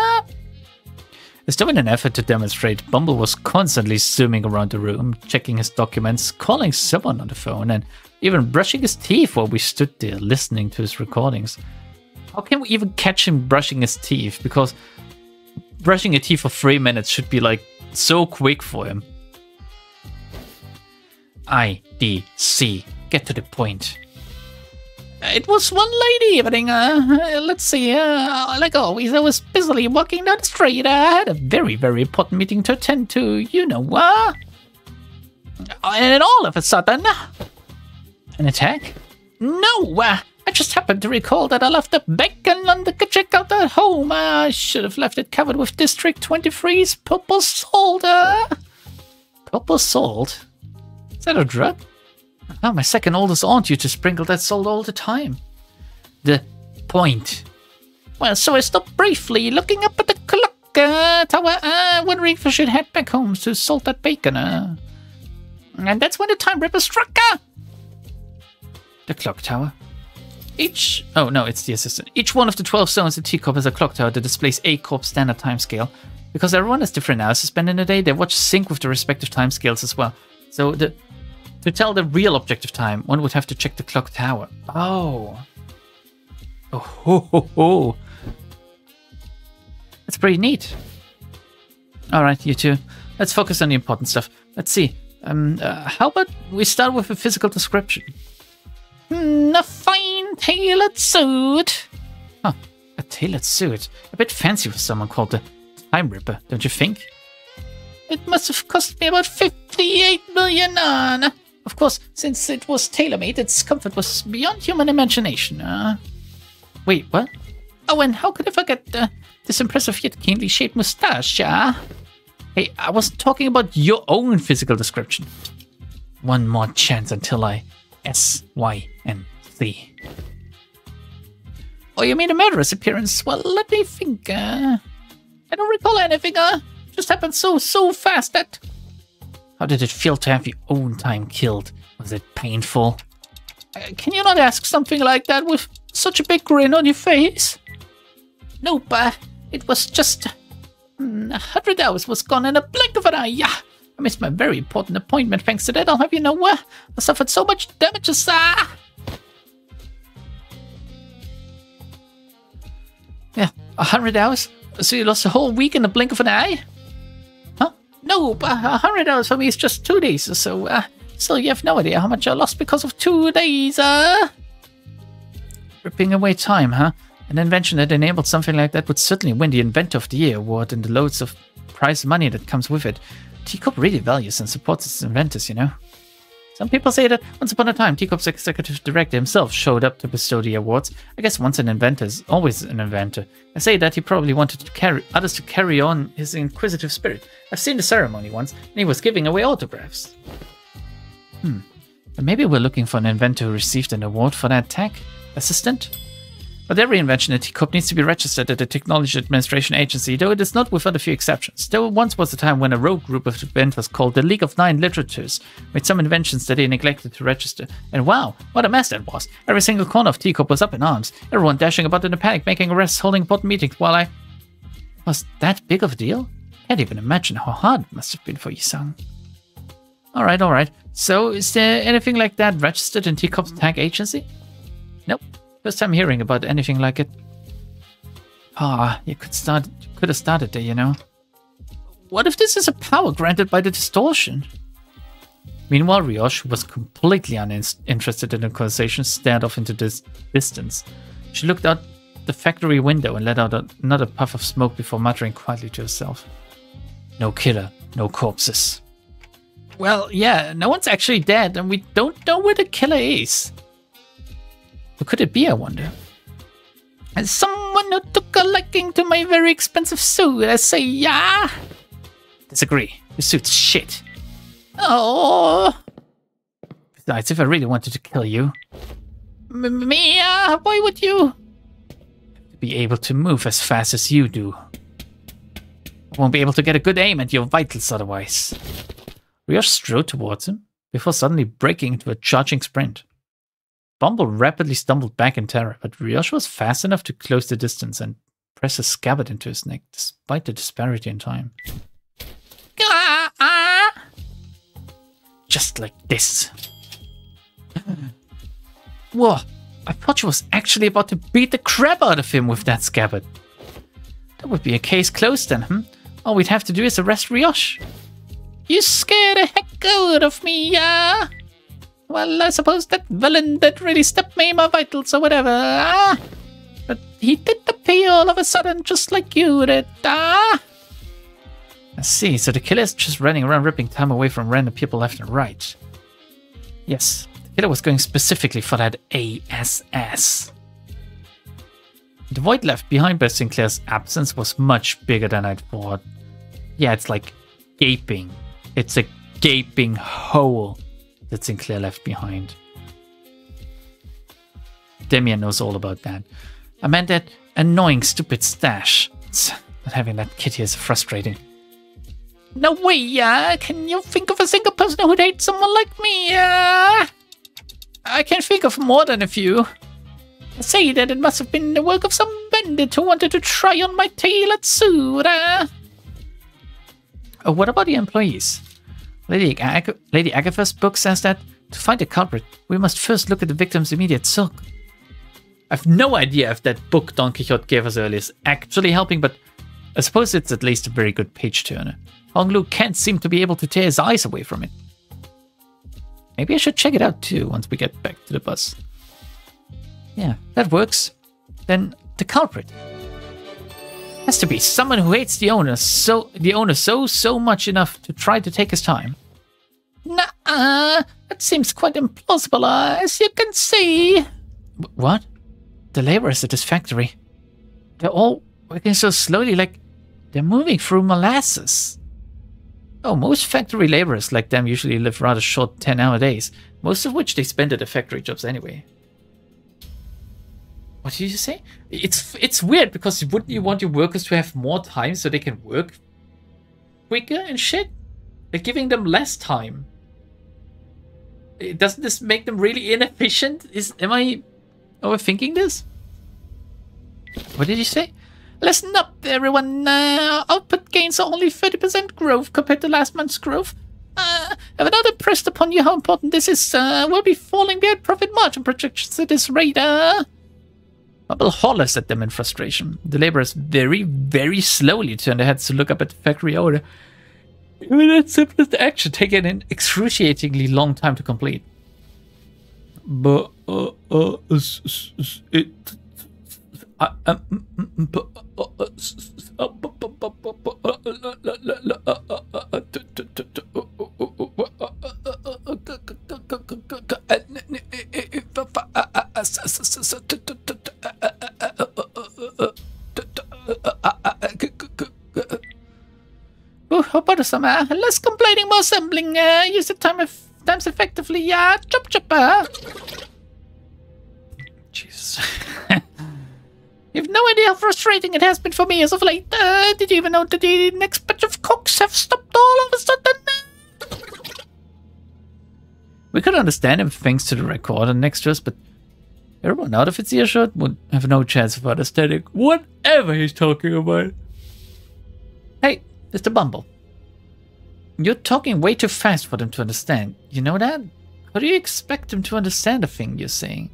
As though in an effort to demonstrate, Bumble was constantly zooming around the room, checking his documents, calling someone on the phone, and even brushing his teeth while we stood there listening to his recordings. How can we even catch him brushing his teeth? Because brushing a teeth for 3 minutes should be like so quick for him. IDC. Get to the point. It was one lady evening. Let's see. Like always, I was busily walking down the street. I had a very, very important meeting to attend to. You know, and then all of a sudden, an attack? No, I just happened to recall that I left the bacon on the checkout at home. I should have left it covered with District 23's purple salt. Purple salt? Is that a drug? Oh, my second oldest aunt used to sprinkle that salt all the time. The point. Well, so I stopped briefly, looking up at the clock tower, wondering if I should head back home to salt that bacon. And that's when the time ripper struck. The clock tower. Oh no, it's the assistant. Each one of the 12 zones in Teacup has a clock tower that displays a Corp standard timescale. Because everyone has different hours to spend in the day, their watches sync with the respective timescales as well. So to tell the real objective time, one would have to check the clock tower. Oh. Oh ho ho ho. That's pretty neat. Alright, you two. Let's focus on the important stuff. Let's see. How about we start with a physical description? A fine tailored suit. Huh, a tailored suit. A bit fancy for someone called the Time Ripper, don't you think? It must have cost me about 58 million. Of course, since it was tailor-made, its comfort was beyond human imagination. Wait, what? Oh, and how could I forget this impressive yet keenly shaped moustache? Hey, I wasn't talking about your own physical description. One more chance until I SYNC. Oh, you mean a murderous appearance? Well, let me think. I don't recall anything. Just happened so fast that... How did it feel to have your own time killed? Was it painful? Can you not ask something like that with such a big grin on your face? Nope, it was just... 100 hours was gone in a blink of an eye. Yeah, I missed my very important appointment. Thanks to that, I'll have you know I suffered so much damages. Yeah, 100 hours? So you lost a whole week in the blink of an eye? Huh? No, 100 hours for me is just 2 days or so. Still, you have no idea how much I lost because of 2 days. Ripping away time, huh? An invention that enabled something like that would certainly win the Inventor of the Year award and the loads of prize money that comes with it. Teacup really values and supports its inventors, you know. Some people say that once upon a time, Teacup's executive director himself showed up to bestow the awards. I guess once an inventor is always an inventor. I say that he probably wanted others to carry on his inquisitive spirit. I've seen the ceremony once, and he was giving away autographs. But maybe we're looking for an inventor who received an award for that tech assistant? But every invention at Teacup needs to be registered at the Technology Administration Agency, though it is not without a few exceptions. There once was a time when a rogue group of inventors called the League of Nine Literateurs made some inventions that they neglected to register. And wow, what a mess that was. Every single corner of Teacup was up in arms. Everyone dashing about in a panic, making arrests, holding important meetings while I... Was that big of a deal? Can't even imagine how hard it must have been for Yi-san. Alright. So, is there anything like that registered in Teacup's tag agency? Nope. First time hearing about anything like it. You could have started there, you know. What if this is a power granted by the distortion? Meanwhile, Ryosh, who was completely uninterested in the conversation, stared off into this distance. She looked out the factory window and let out another puff of smoke before muttering quietly to herself. No killer, no corpses. Well, yeah, no one's actually dead, and we don't know where the killer is. Who could it be, I wonder? And someone who took a liking to my very expensive suit, I say, yeah. Disagree. The suit's shit. Oh. Besides, if I really wanted to kill you... Me? Why would you? Be able to move as fast as you do. I won't be able to get a good aim at your vitals otherwise. Ryosh strode towards him, before suddenly breaking into a charging sprint. Bumble rapidly stumbled back in terror, but Ryosh was fast enough to close the distance and press a scabbard into his neck, despite the disparity in time. Just like this. Whoa, I thought she was actually about to beat the crap out of him with that scabbard. That would be a case closed then, hmm? All we'd have to do is arrest Rioche. You scare the heck out of me, yeah? Well, I suppose that villain did really step me in my vitals or whatever, ah? But he did appear all of a sudden, just like you did, ah? I see, so the killer's just running around ripping time away from random people left and right. Yes, the killer was going specifically for that ASS. The void left behind by Sinclair's absence was much bigger than I'd thought. Yeah, it's like gaping. It's a gaping hole that Sinclair left behind. Damien knows all about that. I meant that annoying, stupid stash. Not having that kid here is frustrating. No way, can you think of a single person who'd hate someone like me? I can think of more than a few. I say that it must have been the work of some bandit who wanted to try on my tail at Sura. Oh, what about the employees? Lady Agatha's book says that to find the culprit, we must first look at the victim's immediate circle. I've no idea if that book Don Quixote gave us earlier is actually helping, but I suppose it's at least a very good page-turner. Hong Lu can't seem to be able to tear his eyes away from it. Maybe I should check it out too once we get back to the bus. Yeah, that works. Then the culprit has to be someone who hates the owner so much enough to try to take his time. Nah, that seems quite implausible, as you can see. What? The laborers at this factory. They're all working so slowly, like they're moving through molasses. Oh, most factory laborers like them usually live rather short 10-hour days, most of which they spend at the factory jobs anyway. What did you say? It's weird because wouldn't you want your workers to have more time so they can work quicker and shit? Like giving them less time. Doesn't this make them really inefficient? Am I overthinking this? What did you say? Listen up, everyone. Output gains are only 30% growth compared to last month's growth. If I'm not impressed upon you how important this is, we'll be falling behind profit margin projections at this rate. Bubble hollers at them in frustration. The laborers very, very slowly turn their heads to look up at the factory owner. Even that simplest action taking an excruciatingly long time to complete. But, how about some less complaining, more assembling? Use the times effectively. Chop chop. Jesus. You have no idea how frustrating it has been for me as of late. Did you even know that the next batch of cooks have stopped all of a sudden? We could understand him thanks to the recorder next to us, but everyone out of its earshot would have no chance of understanding whatever he's talking about. Hey, Mr. Bumble. You're talking way too fast for them to understand. You know that? How do you expect them to understand a thing you're saying?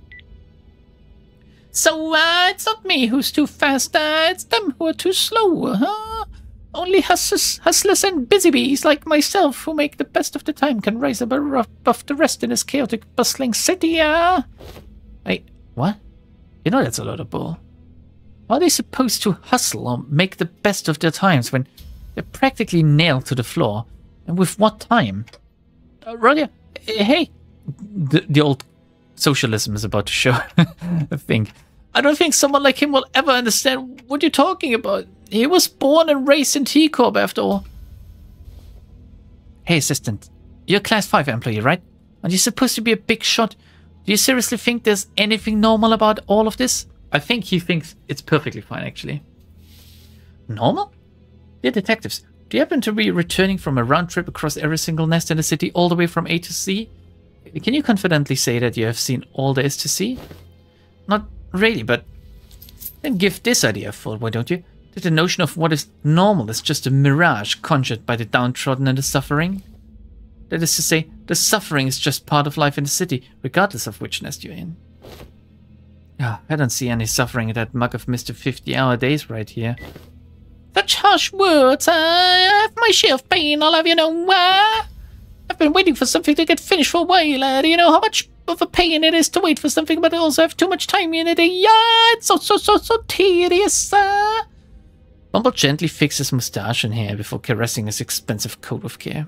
So, it's not me who's too fast, it's them who are too slow, huh? Only hustlers and busybees like myself who make the best of the time can rise above the rest in this chaotic, bustling city, Wait, what? You know that's a lot of bull. How are they supposed to hustle or make the best of their times when they're practically nailed to the floor? And with what time? Roger, hey! The old socialism is about to show, I think. I don't think someone like him will ever understand what you're talking about. He was born and raised in T-Corp after all. Hey, assistant. You're a Class 5 employee, right? Aren't you supposed to be a big shot? Do you seriously think there's anything normal about all of this? I think he thinks it's perfectly fine, actually. Normal? Dear detectives, do you happen to be returning from a round trip across every single nest in the city all the way from A to C? Can you confidently say that you have seen all there is to see? Not really, but then give this idea a thought, why don't you? That the notion of what is normal is just a mirage conjured by the downtrodden and the suffering? That is to say, the suffering is just part of life in the city, regardless of which nest you're in. I don't see any suffering in that mug of Mr. 50-hour days right here. Such harsh words. I have my share of pain, I'll have you know. I've been waiting for something to get finished for a while. Do you know how much of a pain it is to wait for something, but I also have too much time in it? Yeah, it's so tedious. Bumble gently fixes his mustache and hair before caressing his expensive coat with care.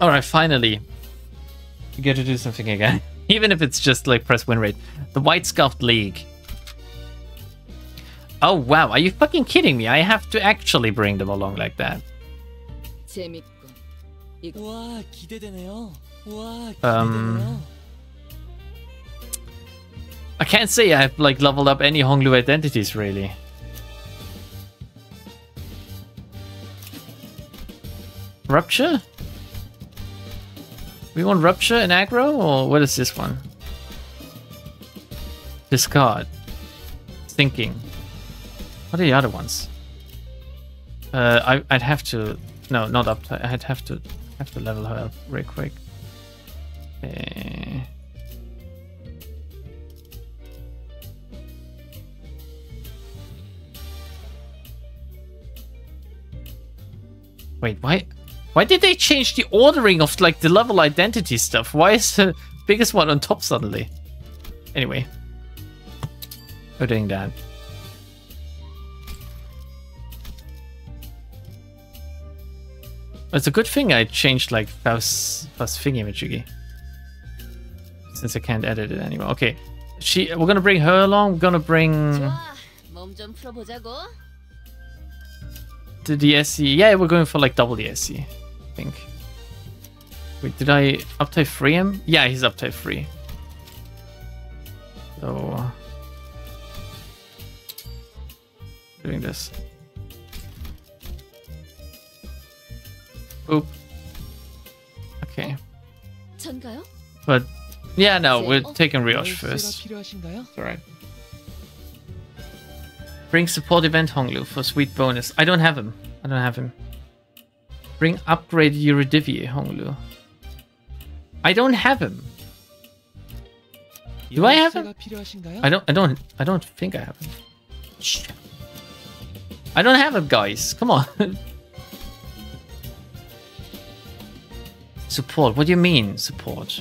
Alright, finally. You get to do something again. Even if it's just like press win rate. The White Scarfed League. Oh wow, are you fucking kidding me? I have to actually bring them along like that. I can't say I've like leveled up any Honglu identities really. Rupture? We want Rupture and Aggro, or what is this one? Discard. Thinking. What are the other ones? I'd have to... No, not up. I'd have to level her up real quick. Wait, why did they change the ordering of like the level identity stuff? Why is the biggest one on top suddenly? Anyway, we're doing that. It's a good thing I changed like Faust's thingy-majiggy, since I can't edit it anymore. Okay, we're gonna bring her along. We're gonna bring the SE. Yeah, we're going for like double the SE, I think. Wait, did I uptype free him? Yeah, he's uptype free. So doing this. Oop. Okay. But yeah, no, we're taking Rioche first. It's alright. Bring support event Honglu for sweet bonus. I don't have him. Bring upgrade Eurydivier Honglu. I don't have him. Do I have him? I don't think I have him. Shit. I don't have him, guys. Come on. Support. What do you mean, support?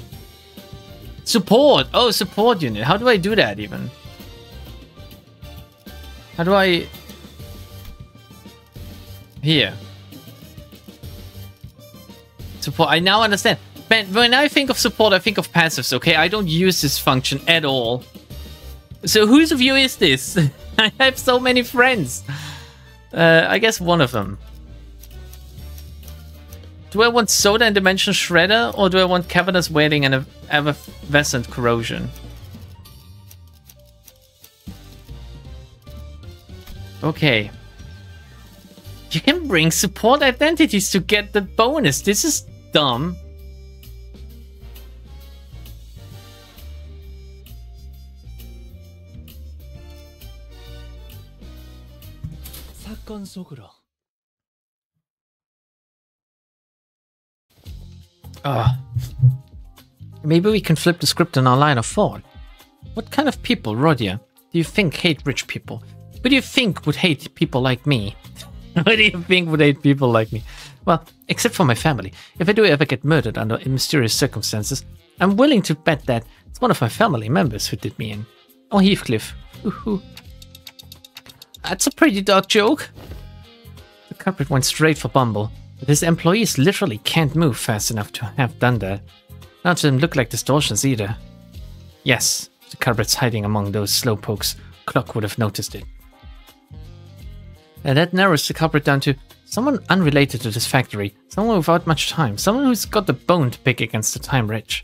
Support! Oh, support unit. How do I do that, even? How do I... Here. Support. I now understand. When I think of support, I think of passives, okay? I don't use this function at all. So whose of you is this? I have so many friends. I guess one of them. Do I want Soda and Dimension Shredder, or do I want Cavernous Wailing and Effervescent Corrosion? Okay. You can bring support identities to get the bonus. This is dumb. Maybe we can flip the script in our line of thought. What kind of people, Rodia, do you think hate rich people? Who do you think would hate people like me? Who do you think would hate people like me? Well, except for my family. If I do ever get murdered under mysterious circumstances, I'm willing to bet that it's one of my family members who did me in. Oh, Heathcliff. Ooh. That's a pretty dark joke. The culprit went straight for Bumble, but his employees literally can't move fast enough to have done that. None of them look like distortions either. Yes, the culprit's hiding among those slowpokes. Clock would have noticed it. And that narrows the culprit down to someone unrelated to this factory, someone without much time, someone who's got the bone to pick against the time rich.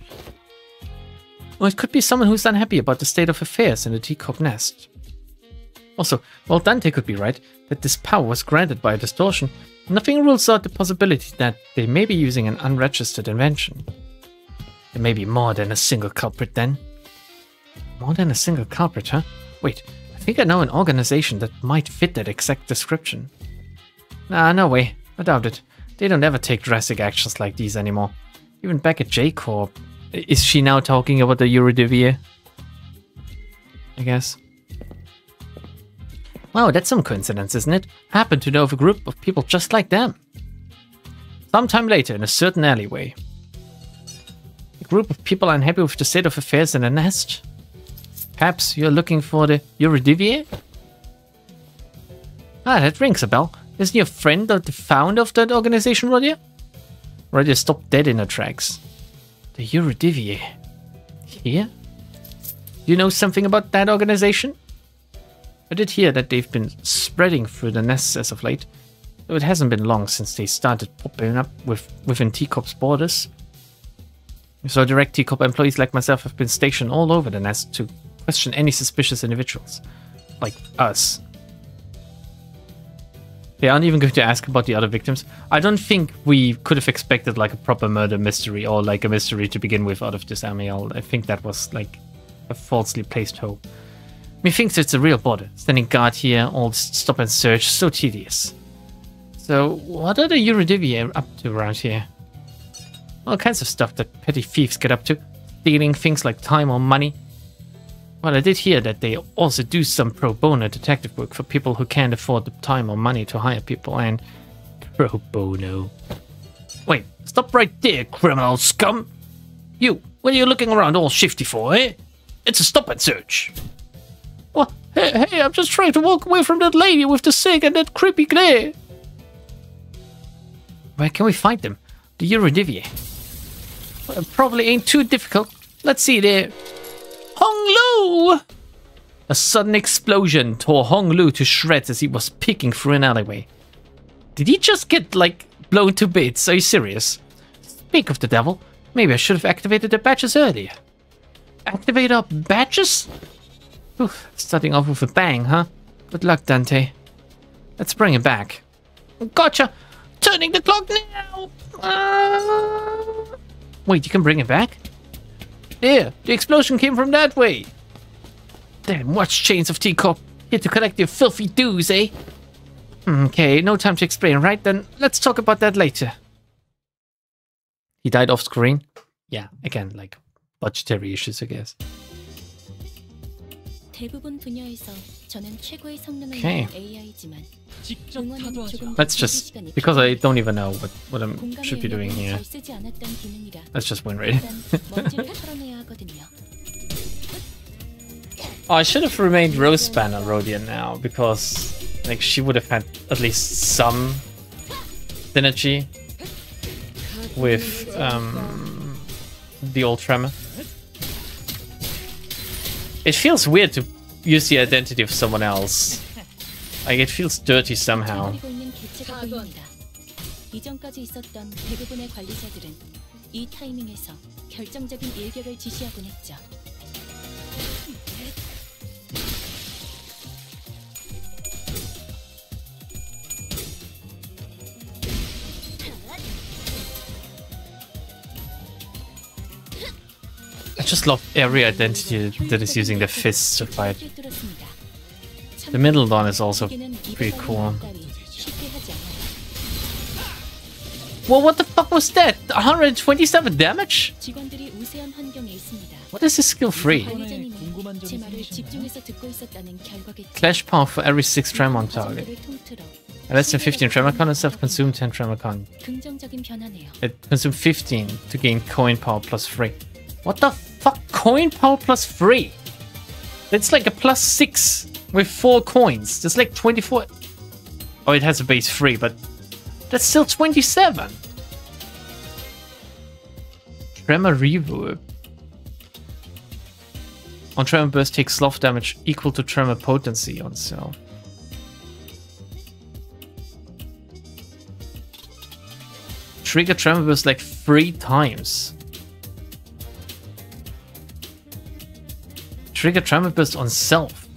Or it could be someone who's unhappy about the state of affairs in the teacup nest. Also, while Dante could be right that this power was granted by a distortion, nothing rules out the possibility that they may be using an unregistered invention. There may be more than a single culprit then. More than a single culprit, huh? Wait, I think I know an organization that might fit that exact description. Nah, no way. I doubt it. They don't ever take drastic actions like these anymore. Even back at J-Corp. Is she now talking about the Eurodivier? I guess. Wow, that's some coincidence, isn't it? I happen to know of a group of people just like them. Sometime later, in a certain alleyway. A group of people unhappy with the state of affairs in a nest. Perhaps you're looking for the Eurodivier? Ah, that rings a bell. Isn't your friend the founder of that organization, Rodia? Rodia stopped dead in her tracks. The Eurodivier. Here? Do you know something about that organization? I did hear that they've been spreading through the nests as of late, though it hasn't been long since they started popping up within T-Corp's borders. So direct T-Corp employees like myself have been stationed all over the nest to question any suspicious individuals. Like us. They aren't even going to ask about the other victims. I don't think we could have expected like a proper murder mystery or like a mystery to begin with out of this Amiel. I think that was like a falsely placed hope. Methinks it's a real border. Standing guard here, all stop and search, so tedious. So, what are the Eurodivier up to around here? All kinds of stuff that petty thieves get up to. Stealing things like time or money. Well, I did hear that they also do some pro bono detective work for people who can't afford the time or money to hire people, and... Pro bono. Wait, stop right there, criminal scum! You, what are you looking around all shifty for, eh? It's a stop and search! What? Hey, I'm just trying to walk away from that lady with the cig and that creepy glare! Where can we find them? The Eurodivier. Well, probably ain't too difficult. Let's see there. Hong Lu! A sudden explosion tore Hong Lu to shreds as he was peeking through an alleyway. Did he just get, like, blown to bits? Are you serious? Speak of the devil, maybe I should have activated the badges earlier. Activate our badges? Oof, starting off with a bang, huh? Good luck, Dante. Let's bring him back. Gotcha! Turning the clock now! Wait, you can bring him back? Yeah, the explosion came from that way. Damn, watch chains of T-Corp. Here to collect your filthy dues, eh? Okay, no time to explain, right? Then let's talk about that later. He died off screen? Yeah, again, like budgetary issues, I guess. Okay. Let's just, because I don't even know what I should be doing here. Let's just win rate. Oh, I should have remained Rose Spanner Rodian now, because like she would have had at least some synergy with the old Tremor. It feels weird to use the identity of someone else. Like, it feels dirty somehow. I just love every identity that is using their fists to fight. The middle one is also pretty cool. Well, what the fuck was that? 127 damage? What is this skill free? Clash power for every 6 tremor on target. Less than 15 tremor con itself consume 10 tremor con. It consumes 15 to gain coin power plus 3. What the fuck? Coin power plus 3? That's like a plus 6 with 4 coins. That's like 24. Oh, it has a base 3, but that's still 27. Tremor reverb. On Tremor Burst takes sloth damage equal to Tremor potency on self. Trigger Tremor Burst like 3 times. Trigger Tremor Burst on self.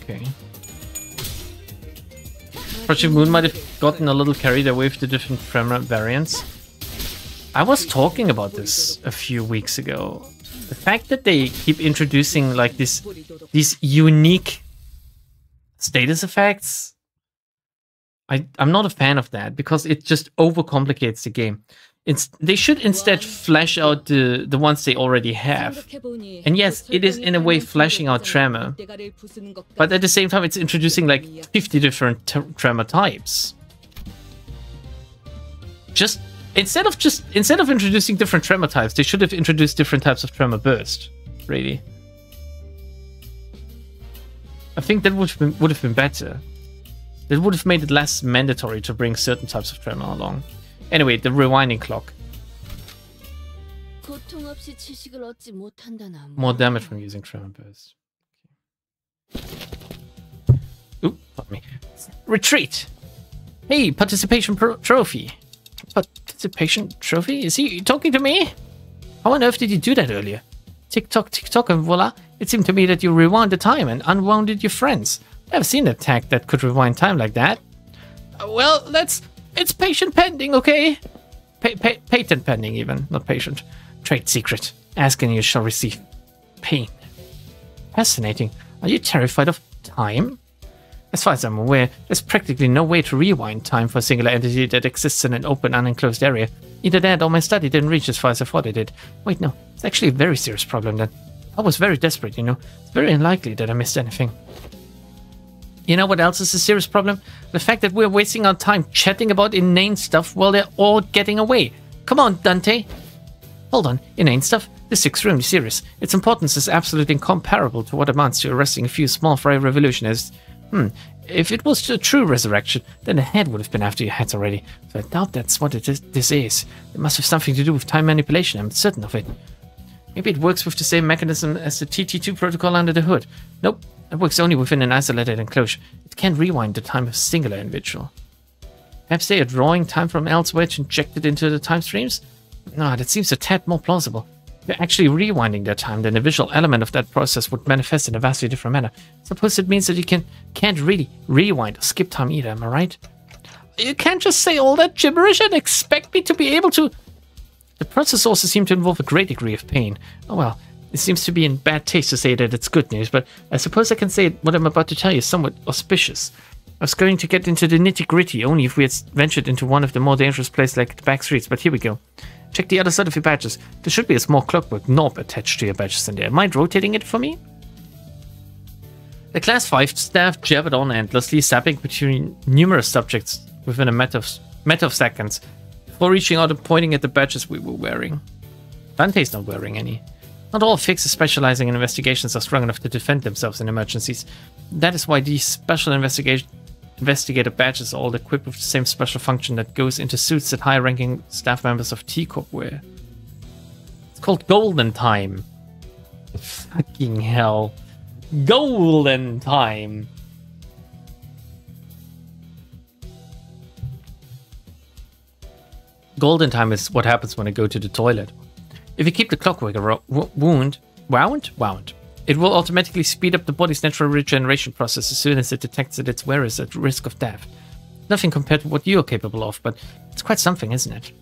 Okay. Project Moon might have gotten a little carried away with the different Tremor variants. I was talking about this a few weeks ago. The fact that they keep introducing like these unique status effects, I'm not a fan of that because it just overcomplicates the game. They should instead flesh out the ones they already have. And yes, it is in a way fleshing out Tremor, but at the same time it's introducing like 50 different Tremor types. Instead of introducing different Tremor types, they should have introduced different types of Tremor Burst, really. I think that would have been better. It would have made it less mandatory to bring certain types of Tremor along. Anyway, the rewinding clock. More damage from using Tremor Burst. Oop, pardon me. Retreat! Hey, participation trophy. Participation trophy? Is he talking to me? How on earth did you do that earlier? Tick tock, and voila. It seemed to me that you rewound the time and unwounded your friends. I've seen a tech that could rewind time like that. Well, it's patient pending, okay? Patent pending even, not patient. Trade secret. Ask and you shall receive pain. Fascinating. Are you terrified of time? As far as I'm aware, there's practically no way to rewind time for a singular entity that exists in an open, unenclosed area. Either that or my study didn't reach as far as I thought it did. Wait, no. It's actually a very serious problem then. I was very desperate, you know. It's very unlikely that I missed anything. You know what else is a serious problem? The fact that we're wasting our time chatting about inane stuff while they're all getting away. Come on, Dante. Hold on, inane stuff? This is extremely serious. Its importance is absolutely incomparable to what amounts to arresting a few small fry revolutionists. If it was a true resurrection, then the head would have been after your heads already. So I doubt that's what this is. It must have something to do with time manipulation, I'm certain of it. Maybe it works with the same mechanism as the TT2 protocol under the hood. Nope, it works only within an isolated enclosure. It can't rewind the time of a singular individual. Perhaps they are drawing time from elsewhere to inject it into the time streams? No, that seems a tad more plausible. If they're actually rewinding their time, then the visual element of that process would manifest in a vastly different manner. Suppose it means that you can't really rewind or skip time either, am I right? You can't just say all that gibberish and expect me to be able to... The process also seemed to involve a great degree of pain. Oh well, it seems to be in bad taste to say that it's good news, but I suppose I can say what I'm about to tell you is somewhat auspicious. I was going to get into the nitty-gritty only if we had ventured into one of the more dangerous places like the back streets, but here we go. Check the other side of your badges. There should be a small clockwork knob attached to your badges in there. Mind rotating it for me? The Class 5 staff jabbered on endlessly, zapping between numerous subjects within a matter of seconds, before reaching out and pointing at the badges we were wearing. Dante's not wearing any. Not all fixers specializing in investigations are strong enough to defend themselves in emergencies. That is why these special investigator badges are all equipped with the same special function that goes into suits that high-ranking staff members of T-Corp wear. It's called Golden Time. Fucking hell. Golden Time. Golden Time is what happens when I go to the toilet. If you keep the clockwork wound, it will automatically speed up the body's natural regeneration process as soon as it detects that its wearer is at risk of death. Nothing compared to what you are capable of, but it's quite something, isn't it?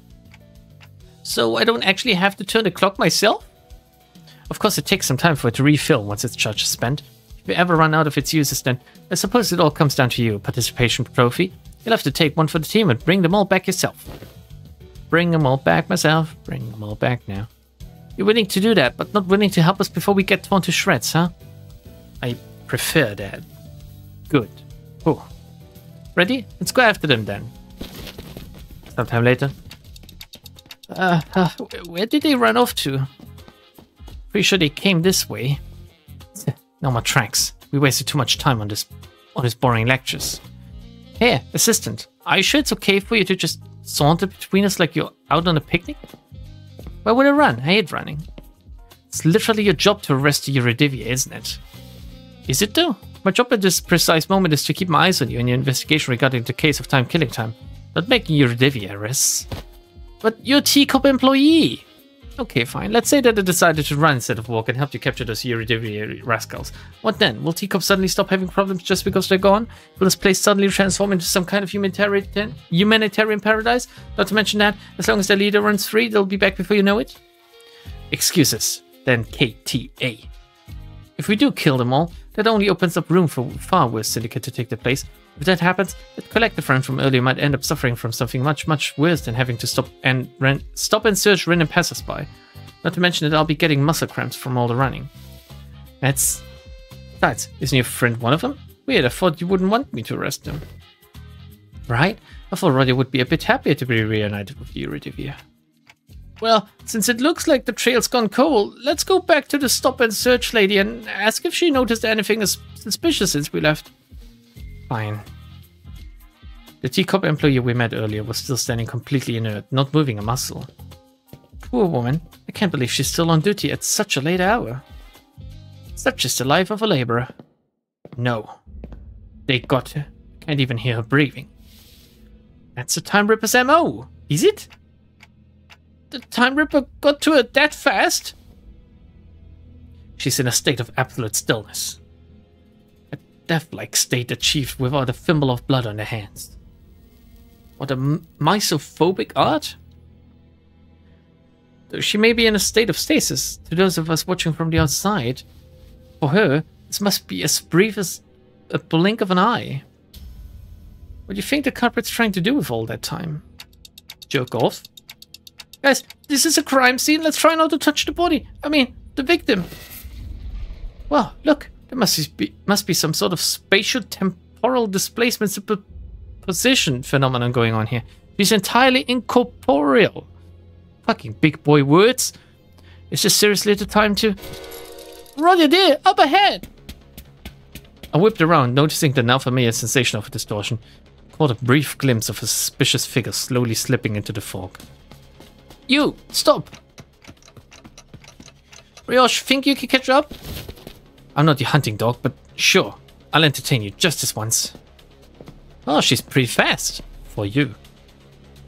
So I don't actually have to turn the clock myself? Of course, it takes some time for it to refill once its charge is spent. If you ever run out of its uses, then I suppose it all comes down to you, participation trophy. You'll have to take one for the team and bring them all back yourself. Bring them all back myself. Bring them all back now. You're willing to do that, but not willing to help us before we get torn to shreds, huh? I prefer that. Good. Oh. Ready? Let's go after them then. Sometime later. Where did they run off to? Pretty sure they came this way. No more tracks. We wasted too much time on this boring lectures. Hey, assistant. Are you sure it's okay for you to just saunter between us like you're out on a picnic? Why would I run? I hate running. It's literally your job to arrest Eurydice, isn't it? Is it though? My job at this precise moment is to keep my eyes on you and your investigation regarding the case of time-killing time, not making Eurydice arrests. But you're a T-Corp employee! Okay, fine. Let's say that I decided to run instead of walk and help you capture those Eurydice rascals. What then? Will T-Corp suddenly stop having problems just because they're gone? Will this place suddenly transform into some kind of humanitarian paradise? Not to mention that, as long as their leader runs free, they'll be back before you know it? Excuses. than KTA. If we do kill them all, that only opens up room for far worse syndicate to take their place. If that happens, that collective friend from earlier might end up suffering from something much, much worse than having to stop and search random passersby. Not to mention that I'll be getting muscle cramps from all the running. Besides, isn't your friend one of them? Weird, I thought you wouldn't want me to arrest him. Right? I thought Roddy would be a bit happier to be reunited with Eurydice. Well, since it looks like the trail's gone cold, let's go back to the stop and search lady and ask if she noticed anything suspicious since we left. Fine. The teacup employee we met earlier was still standing completely inert, not moving a muscle. Poor woman. I can't believe she's still on duty at such a late hour. Such is the life of a laborer. No. They got her. Can't even hear her breathing. That's the Time Ripper's MO, is it? The Time Ripper got to her that fast? She's in a state of absolute stillness. A death-like state achieved without a thimble of blood on her hands. What a misophobic art? Though she may be in a state of stasis, to those of us watching from the outside, for her, this must be as brief as a blink of an eye. What do you think the culprit's trying to do with all that time? Jerk off? Guys, this is a crime scene. Let's try not to touch the body. I mean, the victim. Well, look. There must be some sort of spatial temporal displacement superposition phenomenon going on here. She's entirely incorporeal. Fucking big boy words. Is this seriously the time to... Roger there, up ahead! I whipped around, noticing the now familiar sensation of distortion. Caught a brief glimpse of a suspicious figure slowly slipping into the fog. You! Stop! Rioche, think you can catch up? I'm not your hunting dog, but sure. I'll entertain you just this once. Oh, she's pretty fast. For you.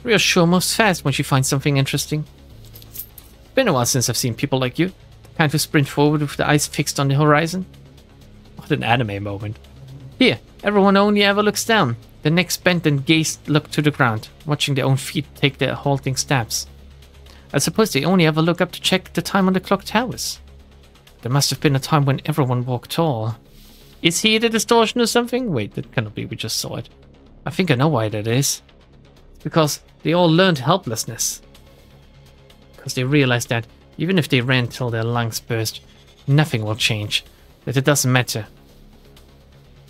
Rioche sure moves fast when she finds something interesting. Been a while since I've seen people like you. The kind who sprint forward with the eyes fixed on the horizon. What an anime moment. Here, everyone only ever looks down. The necks bent and gazed look to the ground, watching their own feet take their halting steps. I suppose they only ever look up to check the time on the clock towers. There must have been a time when everyone walked tall. Is he the distortion or something? Wait, that cannot be, we just saw it. I think I know why that is. It's because they all learned helplessness. Because they realized that, even if they ran till their lungs burst, nothing will change. That it doesn't matter.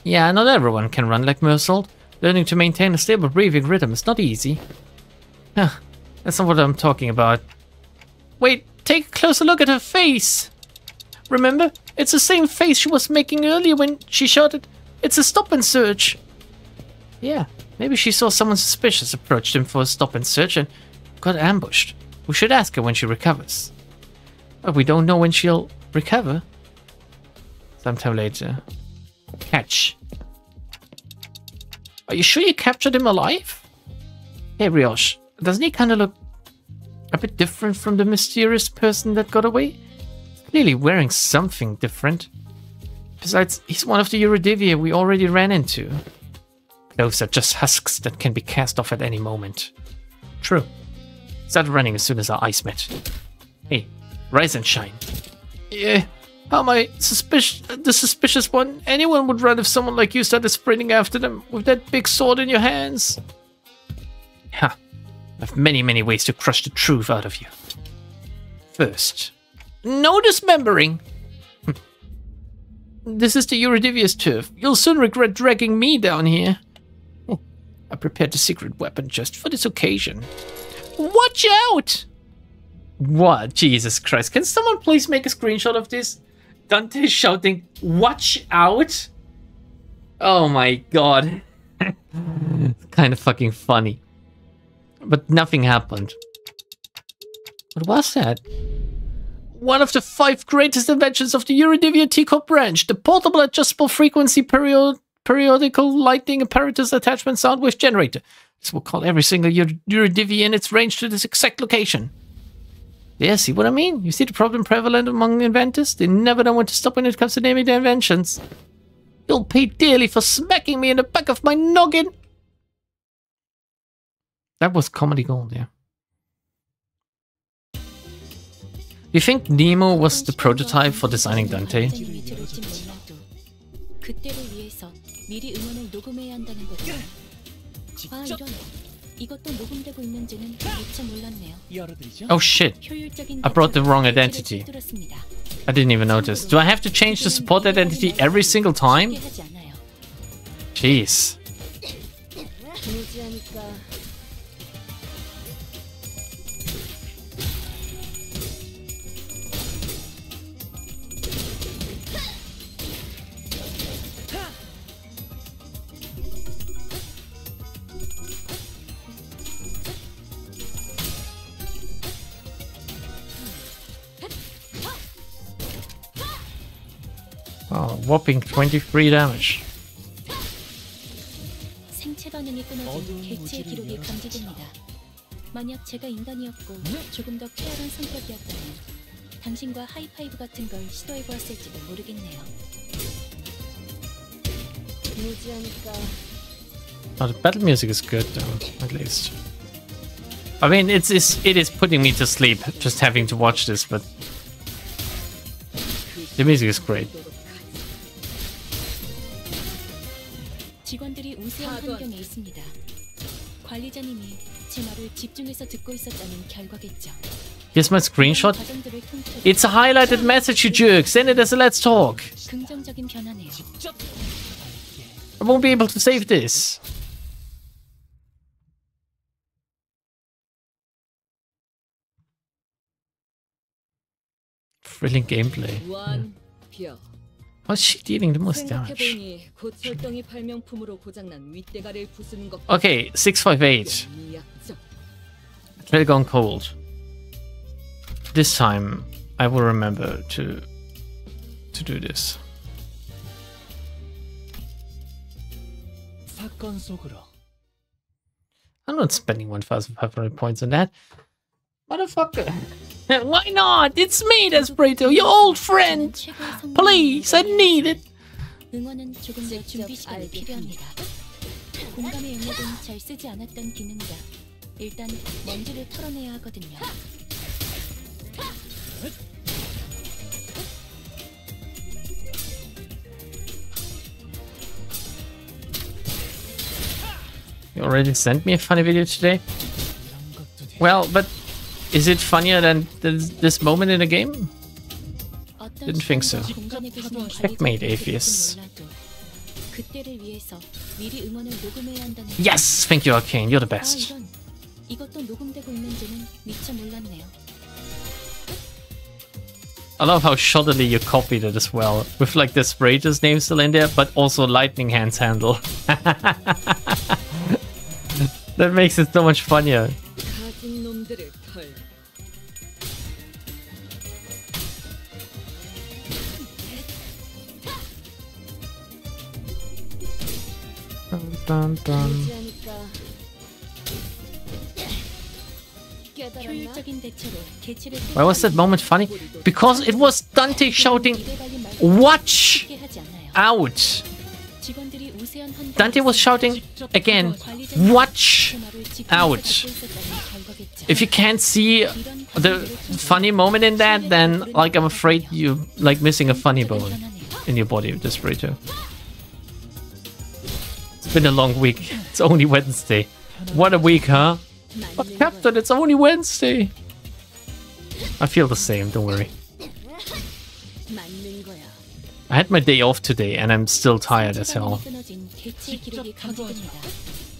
Yeah, not everyone can run like Mersault. Learning to maintain a stable breathing rhythm is not easy. Huh, that's not what I'm talking about. Wait, take a closer look at her face! Remember? It's the same face she was making earlier when she shouted, "It's a stop and search!" Yeah, maybe she saw someone suspicious approached him for a stop and search and got ambushed. We should ask her when she recovers. But we don't know when she'll recover. Sometime later. Catch. Are you sure you captured him alive? Hey, Rioche, doesn't he kind of look a bit different from the mysterious person that got away? He's clearly wearing something different. Besides, he's one of the Eurydice we already ran into. Those are just husks that can be cast off at any moment. True. Started running as soon as our eyes met. Hey, rise and shine. Yeah. How am I the suspicious one? Anyone would run if someone like you started sprinting after them with that big sword in your hands. Ha! I have many, many ways to crush the truth out of you. First, no dismembering! This is the Eurydice's turf. You'll soon regret dragging me down here. I prepared a secret weapon just for this occasion. Watch out! What? Jesus Christ. Can someone please make a screenshot of this? Dante shouting, "Watch out!" Oh my god. Kind of fucking funny. But nothing happened. What was that? One of the 5 greatest inventions of the Eurydice teacup branch, the portable adjustable frequency periodical lighting apparatus attachment sound wave generator. This will call every single Eurydice in its range to this exact location. Yeah, see what I mean? You see the problem prevalent among inventors? They never know when to stop when it comes to naming their inventions. You'll pay dearly for smacking me in the back of my noggin. That was comedy gold, yeah. You think Nemo was the prototype for designing Dante? 완전히 들을진 몰라도 그때를 위해서 미리 음원을 녹음해야 한다는 거죠. 아 이런 이것도 녹음되고 있는지는 미처 몰랐네요. Oh shit. 효율적인 I brought the wrong 대처로 identity. 뚫었습니다. I didn't even notice. Do I have to change the support identity every single time? 쉽게 하지 않아요. Jeez. 무지하니까 Oh, whopping 23 damage. 생체 반응이 끊어진 개체의 기록이 감지됩니다. 만약 제가 인간이었고 조금 더 쾌활한 성격이었다면 당신과 하이파이브 같은 걸 시도해 보았을지도 모르겠네요. 무지하니까 Oh, the battle music is good though, at least. I mean, it is putting me to sleep just having to watch this, but the music is great. 직원들이 우수한 환경에 있습니다. 관리자님이 제 말을 집중해서 듣고 있었다는 결과겠죠. Here's my screenshot. 과정들을 통틀어 It's a highlighted message, you jerk. Send it as a let's talk. 긍정적인 변화네요. I won't be able to save this. Thrilling gameplay. Yeah. Why's she dealing the most damage? 곧 설정이 발명품으로 고장난 윗대가를 부수는 것. Okay, 658. Trail gone cold. This time, I will remember to do this. I'm not spending 1,500 points on that. Motherfucker. Why not? It's me, Desperado, your old friend. Please, I need it. 응원은 조금 더 준비 시간이 필요합니다. 공감의 영역은 잘 쓰지 않았던 기능이라 일단 먼지를 털어내야 하거든요. You already sent me a funny video today? Well, but is it funnier than this moment in the game? Didn't think so. Checkmate, atheists. 그때를 위해서 미리 음원을 녹음해야 한다는 Yes! Thank you, Arcane. You're the best. 이런 이것도 녹음되고 있는지는 미처 몰랐네요. I love how shoddily you copied it as well. With like the Sprayer's name still in there, but also Lightning Hand's handle. That makes it so much funnier. 가진 놈들을 털. Dun, dun. 효율적인 대처로 개체를 Why was that moment funny? Because it was Dante shouting, "Watch out!" 직원들이 우세한 환경에 Dante was shouting again, "Watch out!" If you can't see the funny moment in that, then like I'm afraid you like missing a funny bone in your body with this burrito. It's been a long week. It's only Wednesday. What a week, huh? But Captain, it's only Wednesday. I feel the same, don't worry. 맞는 거야. I had my day off today and I'm still tired as hell.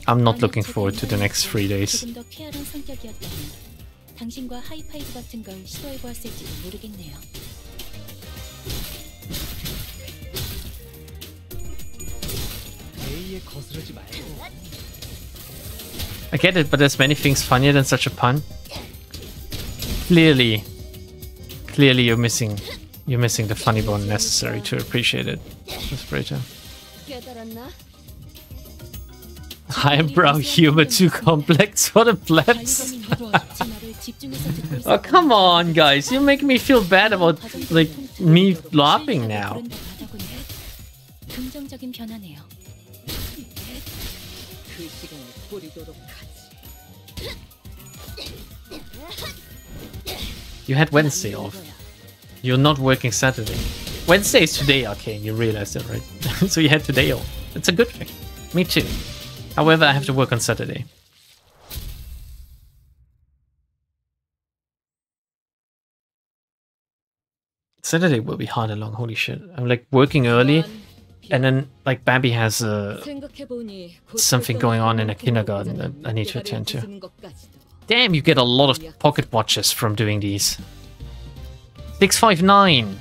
I'm not looking forward to the next 3 days. 조금 더 쾌활한 성격이었다면 당신과 하이파이브 같은 걸 시도해 보았을지도 모르겠네요. I get it, but there's many things funnier than such a pun. Clearly you're missing the funny bone necessary to appreciate it. Desperado. 깨달았나? Highbrow humor too complex for the plebs. Oh, come on, guys. You make me feel bad about, like, me laughing now. 긍정적인 변화네요. 그 시간을 버리도록 하지. You had Wednesday off. You're not working Saturday. Wednesday is today, Arcane. You realized that, right? So you had today off. It's a good thing. Me too. However, I have to work on Saturday. Saturday will be hard along. Holy shit! I'm like working early, and then like Babby has something going on in a kindergarten that I need to attend to. Damn, you get a lot of pocket watches from doing these. 659,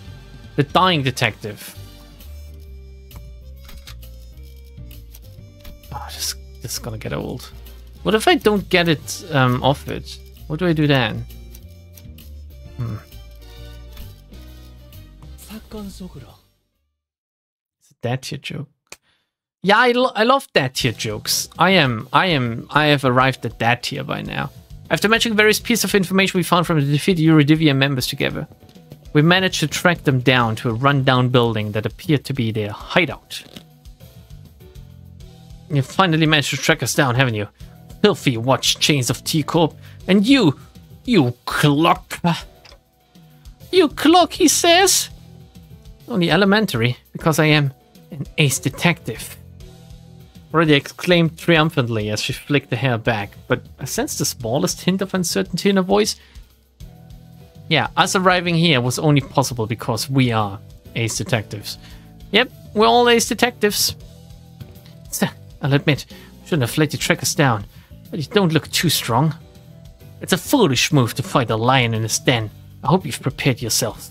the dying detective. Oh, this is gonna get old. What if I don't get it off it? What do I do then? It's a dad tier joke. Yeah, I love dad tier jokes. I have arrived at dad tier by now. After matching various pieces of information we found from the defeated Eurydivian members together, we managed to track them down to a rundown building that appeared to be their hideout. You finally managed to track us down, haven't you? Filthy watch chains of T-Corp. And you clock. You clock, he says. Only elementary, because I am an ace detective. Already exclaimed triumphantly as she flicked the hair back, but I sensed the smallest hint of uncertainty in her voice. Yeah, us arriving here was only possible because we are ace detectives. Yep, we're all ace detectives. I'll admit, shouldn't have let you track us down, but you don't look too strong. It's a foolish move to fight a lion in his den. I hope you've prepared yourselves.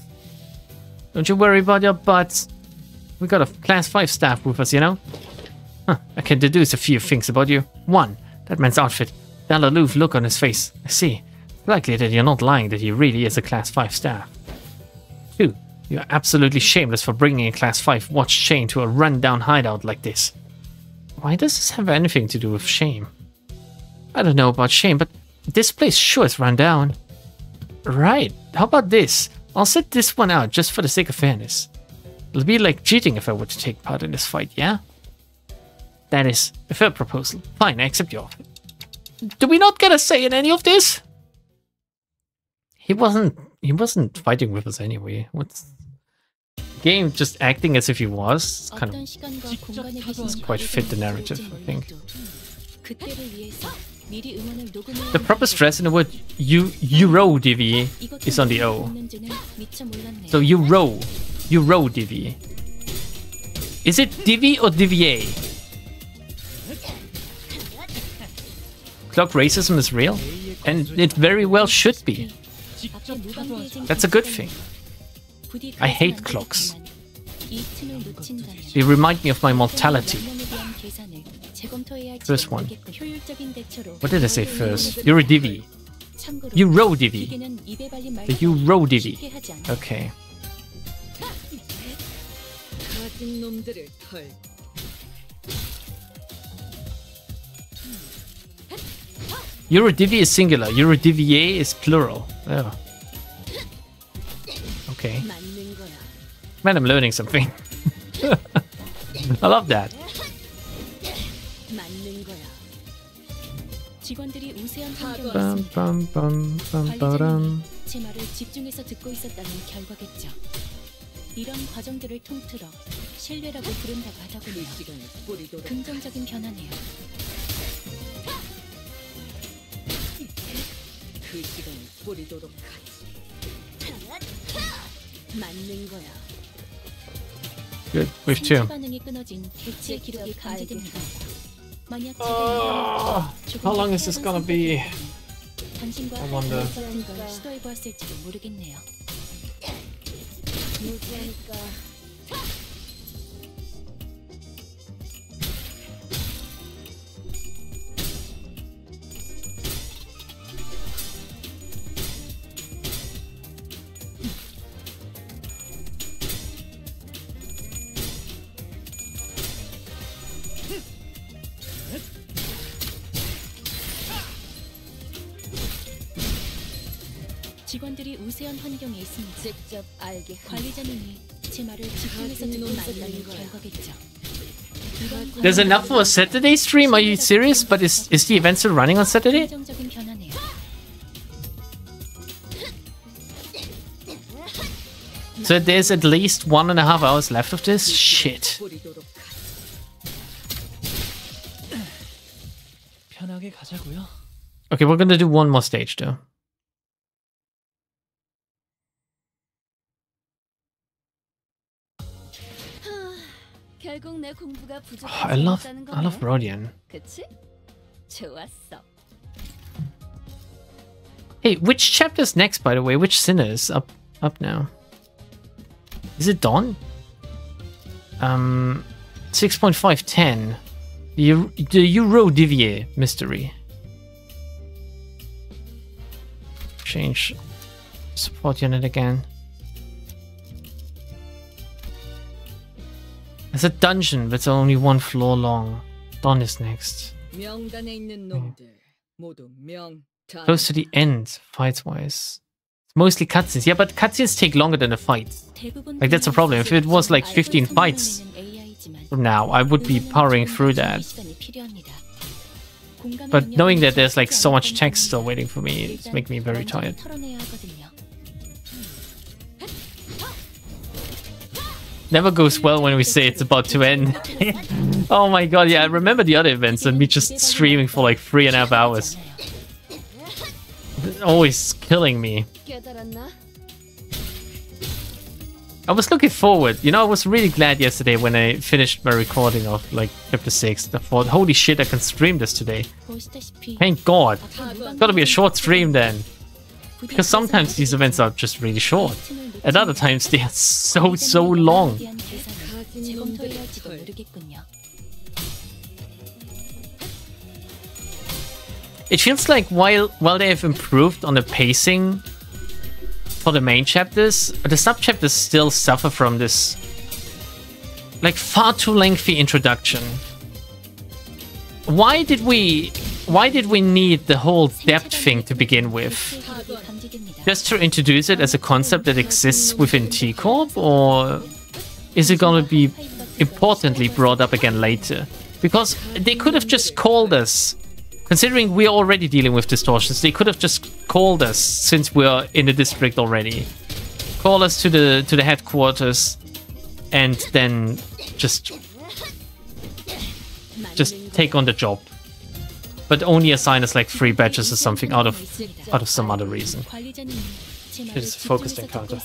Don't you worry about your butts. We got a class 5 staff with us, you know? Huh, I can deduce a few things about you. 1, that man's outfit. That aloof look on his face. I see. It's likely that you're not lying that he really is a class 5 staff. 2, you're absolutely shameless for bringing a class 5 watch chain to a rundown hideout like this. Why does this have anything to do with shame? I don't know about shame, but this place sure is run down. Right, how about this? I'll set this one out just for the sake of fairness. It'll be like cheating if I were to take part in this fight, yeah? That is a fair proposal. Fine, I accept your offer. Do we not get a say in any of this? He wasn't fighting with us anyway. What's game just acting as if he was? Kind of, it's quite fit the narrative, I think. The proper stress in the word Euro divi is on the O. So Euro divi. Is it divi or divier? Clock racism is real, and it very well should be. That's a good thing. I hate clocks. They remind me of my mortality. First one. What did I say first? Eurodivi. Eurodivi. The Eurodivi. Okay. Eurodivi is singular. Eurodivier is plural. Oh. Okay. Man, I'm learning something. I love that. 직원들이 우세한 환경에서 관리자님이 제 말을 집중해서 듣고 있었다는 결과겠죠. 이런 과정들을 통틀어 신뢰라고 부른다고 하더군요. 긍정적인 변화네요. 그 시간을 뿌리도록 하지. 맞는 거야. Good, we've two. 반응이 끊어진 개체 기록이 감지됩니다. How long is this gonna be? 당신과 I wonder. 같은 걸 시도해 보았을지도 모르겠네요. 직원들이 우세한 환경에 있습니다. 직접 알게 관리자님이 제 말을 집중해서 듣고 있었다는 결과겠죠. There's enough for a Saturday stream? Are you serious? But is the event still running on Saturday? 긍정적인 변화네요. So there's at least 1.5 hours left of this? Shit. 부리도록 편하게 가자고요. Okay, we're gonna do one more stage though. 결국 내 공부가 Oh, I love Rodion. 그치? 좋았어. Hey, which chapter's next, by the way? Which sinner is up now? Is it Dawn? 6.510. The Eurodivier mystery. Change support unit again. It's a dungeon, but it's only 1 floor long. Dawn is next. 명단에 있는 놈들 모두 명단. Close to the end, fights-wise. It's mostly cutscenes. Yeah, but cutscenes take longer than the fights. Like, that's a problem. If it was like 15 fights from now, I would be powering through that. But knowing that there's like so much text still waiting for me, it's making me very tired. Never goes well when we say it's about to end. Oh my god, yeah, I remember the other events and me just streaming for like 3.5 hours. Always killing me. I was looking forward. You know, I was really glad yesterday when I finished my recording of like chapter 6. I thought, holy shit, I can stream this today. Thank god. It's gotta be a short stream then. Because sometimes these events are just really short. At other times they are so long. It feels like while they have improved on the pacing for the main chapters, the sub-chapters still suffer from this like far too lengthy introduction. Why did we need the whole depth thing to begin with? Just to introduce it as a concept that exists within T-Corp, or is it gonna be importantly brought up again later? Because they could have just called us. Considering we're already dealing with distortions, they could have just called us since we're in the district already. Call us to the headquarters and then just take on the job. But only assign us like 3 badges or something out of some other reason. It is a focused encounter.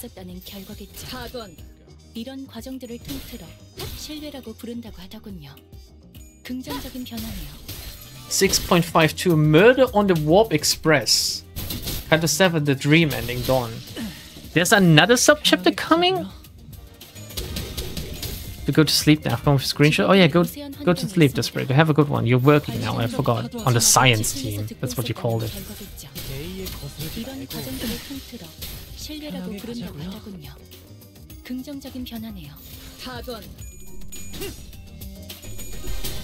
이런 과정들을 통틀어 신뢰라고 부른다고 하더군요. 긍정적인 변화네요. 6.52 Murder on the Warp Express. Chapter 7, The Dream Ending Dawn. There's another sub-chapter coming? To go to sleep now. From screenshot. Oh yeah, go to sleep, Desperate. Have a good one. You're working now, I forgot. On the science team. That's what you called it. 이런 과정들을 통틀어 신뢰라고 부른다고 하더군요. 긍정적인 변화네요.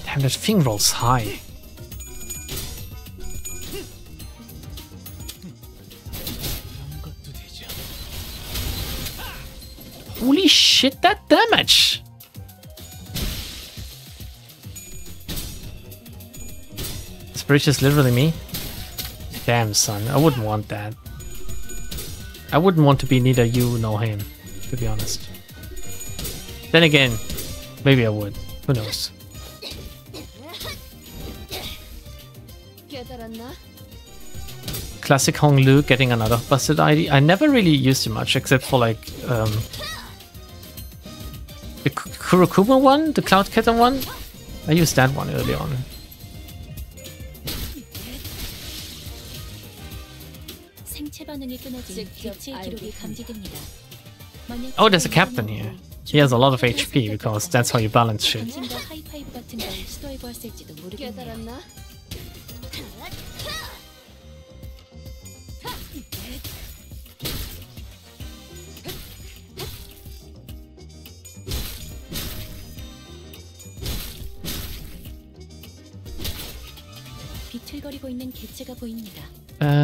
Damn, that thing rolls high. Holy shit, that damage! This bridge is literally me? Damn, son, I wouldn't want that. I wouldn't want to be neither you nor him, to be honest. Then again, maybe I would. Who knows? Classic Hong Lu getting another busted ID. I never really used it much, except for like the Kurokuma one, the Cloud Kitten one. I used that one early on. Oh, there's a captain here. He has a lot of HP because that's how you balance shit.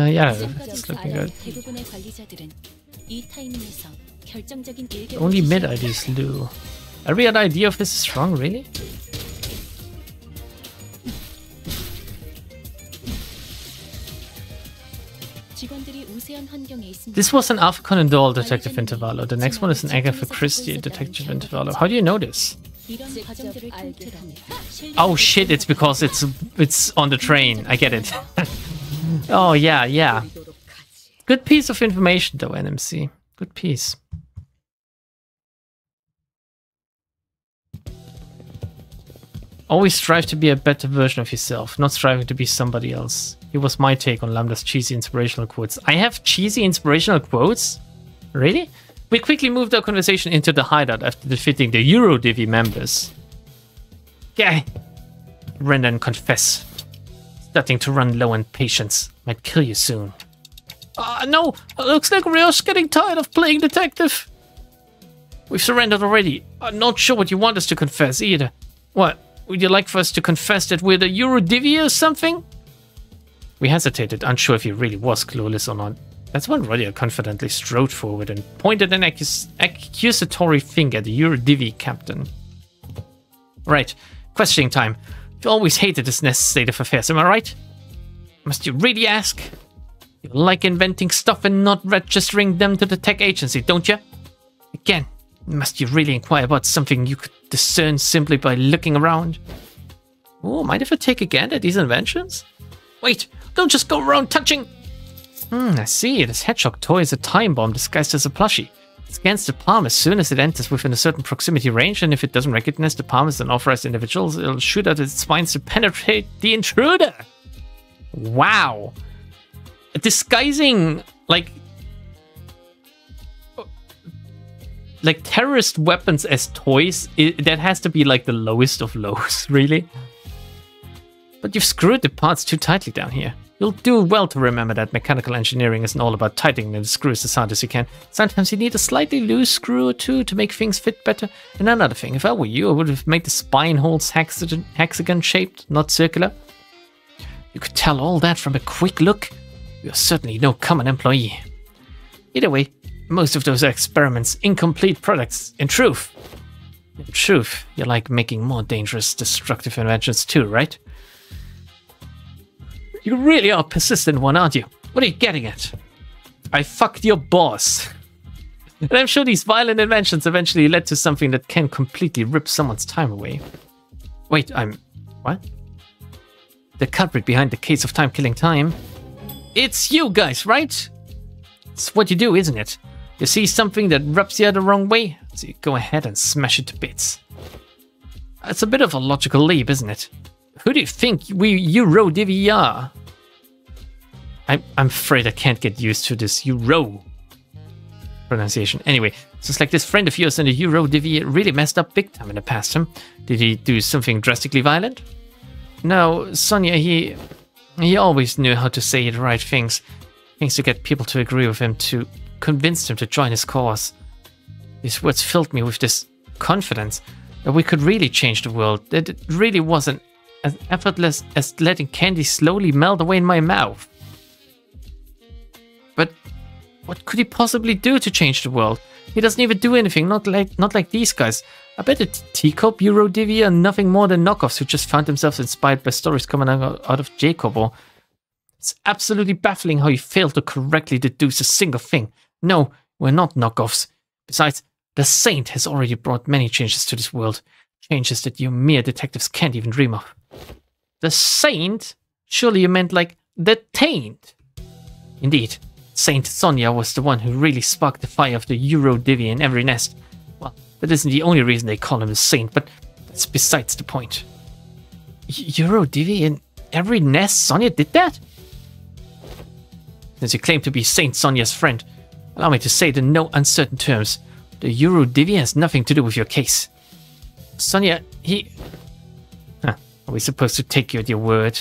Yeah, it's looking good. Only mid ID is Lu. Every other idea of this is strong, really? 직원들이 우세한 환경에 있습니다. This was an Arthur Conan Doyle Detective Intervallo. The next one is an Agatha Christie Detective Intervallo. How do you know this? 이런 과정들을 통틀어 Oh shit, it's because it's on the train. I get it. Oh yeah, yeah. Good piece of information though, NMC. Good piece. Always strive to be a better version of yourself, not striving to be somebody else. It was my take on Lambda's cheesy inspirational quotes. I have cheesy inspirational quotes? Really? We quickly moved our conversation into the hideout after defeating the Eurodivvy members. Okay. Render and confess. Starting to run low on patience. Might kill you soon. No! Looks like Rio's getting tired of playing detective. We've surrendered already. I'm not sure what you want us to confess either. What? Would you like for us to confess that we're the Eurodivvy or something? We hesitated, unsure if he really was clueless or not. That's when Rodia confidently strode forward and pointed an accusatory finger at the Eurodivvy captain. Right, questioning time. You always hated this nest state of affairs, am I right? Must you really ask? You like inventing stuff and not registering them to the tech agency, don't you? Again, must you really inquire about something you could discern simply by looking around? Oh, mind if I take a gander at these inventions? Wait, don't just go around touching! I see. This hedgehog toy is a time bomb disguised as a plushie. It scans the palm as soon as it enters within a certain proximity range, and if it doesn't recognize the palm as an authorized individual, it'll shoot out its spines to penetrate the intruder! Wow! Disguising, like terrorist weapons as toys, that has to be like the lowest of lows, really? But you've screwed the parts too tightly down here. You'll do well to remember that mechanical engineering isn't all about tightening the screws as hard as you can. Sometimes you need a slightly loose screw or two to make things fit better. And another thing, if I were you, I would have made the spine holes hexagon-shaped, not circular. You could tell all that from a quick look. You're certainly no common employee. Either way, most of those are experiments, incomplete products. In truth, you like making more dangerous, destructive inventions too, right? You really are a persistent one, aren't you? What are you getting at? I fucked your boss. And I'm sure these violent inventions eventually led to something that can completely rip someone's time away. Wait, what? The culprit behind the case of time killing time? It's you guys, right? It's what you do, isn't it? You see something that rubs you the wrong way, so you go ahead and smash it to bits. It's a bit of a logical leap, isn't it? Who do you think Eurodivvy are? I'm afraid I can't get used to this Euro pronunciation. Anyway, so it's like this friend of yours in the Eurodivvy really messed up big time in the past, huh? Did he do something drastically violent? No, Sonia, he always knew how to say the right things. Things to get people to agree with him, to convince them to join his cause. His words filled me with this confidence that we could really change the world, that it really wasn't as effortless as letting candy slowly melt away in my mouth. But what could he possibly do to change the world? He doesn't even do anything, not like these guys. I bet the Teacup Eurodivvy are nothing more than knockoffs who just found themselves inspired by stories coming out of Jacob. It's absolutely baffling how you failed to correctly deduce a single thing. No, we're not knockoffs. Besides, the Saint has already brought many changes to this world. Changes that you mere detectives can't even dream of. The Saint? Surely you meant like the Taint. Indeed, Saint Sonia was the one who really sparked the fire of the Eurodivvy in every nest. Well, that isn't the only reason they call him a saint, but that's besides the point. Eurodivvy in every nest? Sonia did that? Since you claim to be Saint Sonia's friend, allow me to say it in no uncertain terms. The Eurodivvy has nothing to do with your case. Sonia, are we supposed to take you at your word?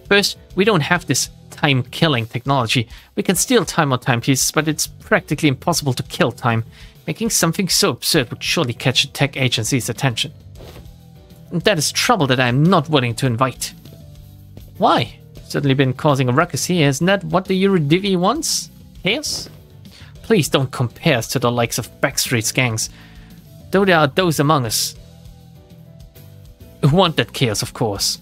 First, we don't have this time-killing technology. We can steal time or timepieces, but it's practically impossible to kill time. Making something so absurd would surely catch a tech agency's attention. And that is trouble that I am not willing to invite. Why? Certainly been causing a ruckus here. Isn't that what the Eurodivvy wants? Chaos? Please don't compare us to the likes of Backstreet's gangs. Though there are those among us who want that chaos, of course.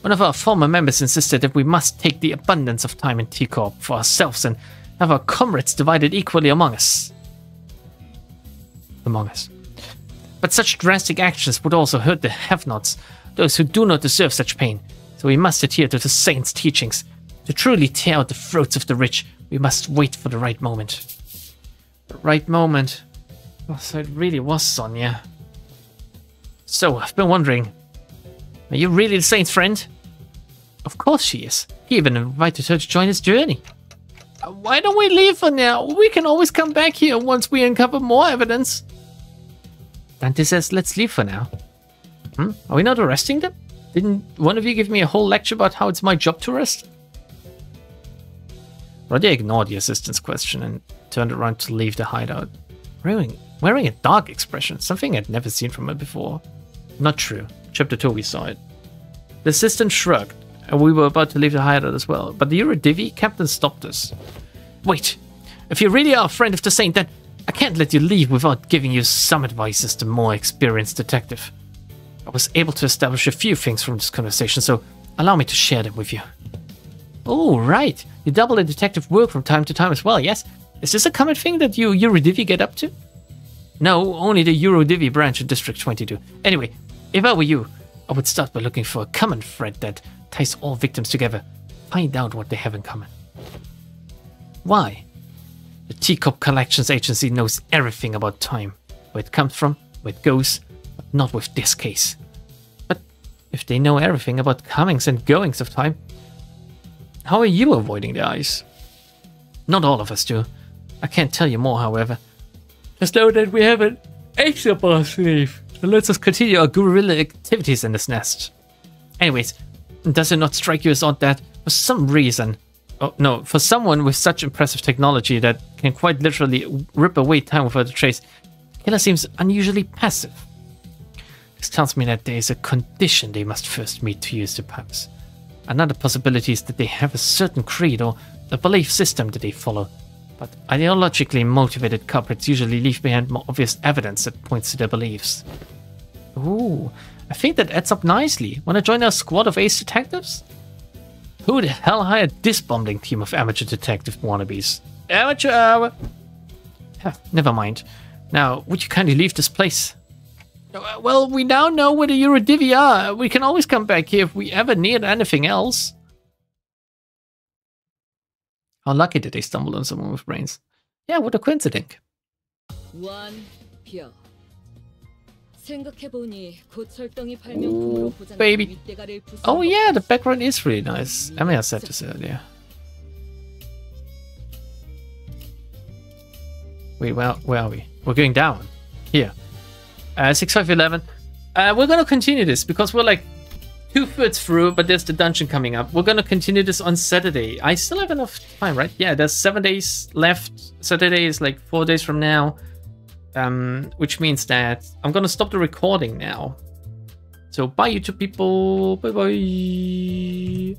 One of our former members insisted that we must take the abundance of time in T-Corp for ourselves and have our comrades divided equally among us. But such drastic actions would also hurt the have-nots, those who do not deserve such pain. So we must adhere to the saints' teachings. To truly tear out the throats of the rich, we must wait for the right moment. The right moment? Oh, so it really was Sonia. So, I've been wondering, are you really the saint's friend? Of course she is. He even invited her to join his journey. Why don't we leave for now? We can always come back here once we uncover more evidence. Dante says, let's leave for now. Are we not arresting them? Didn't one of you give me a whole lecture about how it's my job to arrest? Roddy ignored the assistant's question and turned around to leave the hideout. Wearing a dark expression, something I'd never seen from her before. Not true. Chapter 2 we saw it. The assistant shrugged, and we were about to leave the hideout as well, but the Eurodivi captain stopped us. Wait, if you really are a friend of the saint, then I can't let you leave without giving you some advice as the more experienced detective. I was able to establish a few things from this conversation, so allow me to share them with you. Oh, right. You double the detective work from time to time as well, yes? Is this a common thing that you Eurodivi get up to? No, only the Eurodivi branch in District 22. Anyway, if I were you, I would start by looking for a common thread that ties all victims together. Find out what they have in common. Why? The Teacup Collections Agency knows everything about time. Where it comes from, where it goes, but not with this case. But if they know everything about comings and goings of time, how are you avoiding their eyes? Not all of us do. I can't tell you more, however. Just know that we have an extra up our sleeve that lets us continue our guerrilla activities in this nest. Anyways, does it not strike you as odd that, for some reason, for someone with such impressive technology that can quite literally rip away time without a trace, Killer seems unusually passive. This tells me that there is a condition they must first meet to use the powers. Another possibility is that they have a certain creed or a belief system that they follow, but ideologically motivated culprits usually leave behind more obvious evidence that points to their beliefs. Ooh, I think that adds up nicely. Wanna join our squad of ace detectives? Who the hell hired this bumbling team of amateur detective wannabes? Amateur hour! Never mind. Now, would you kindly leave this place? Well, we now know where the Eurodivi are. We can always come back here if we ever need anything else. How lucky did they stumble on someone with brains? Yeah, what a coincidence. Ooh, baby. Oh yeah, the background is really nice. I mean, I said this earlier. Wait, where are we? We're going down. Here. 6511. We're gonna continue this because we're like 2/3 through, but there's the dungeon coming up. We're gonna continue this on Saturday. I still have enough time, right? Yeah, there's 7 days left. Saturday is like 4 days from now. Which means that I'm gonna stop the recording now. So bye YouTube people. Bye bye.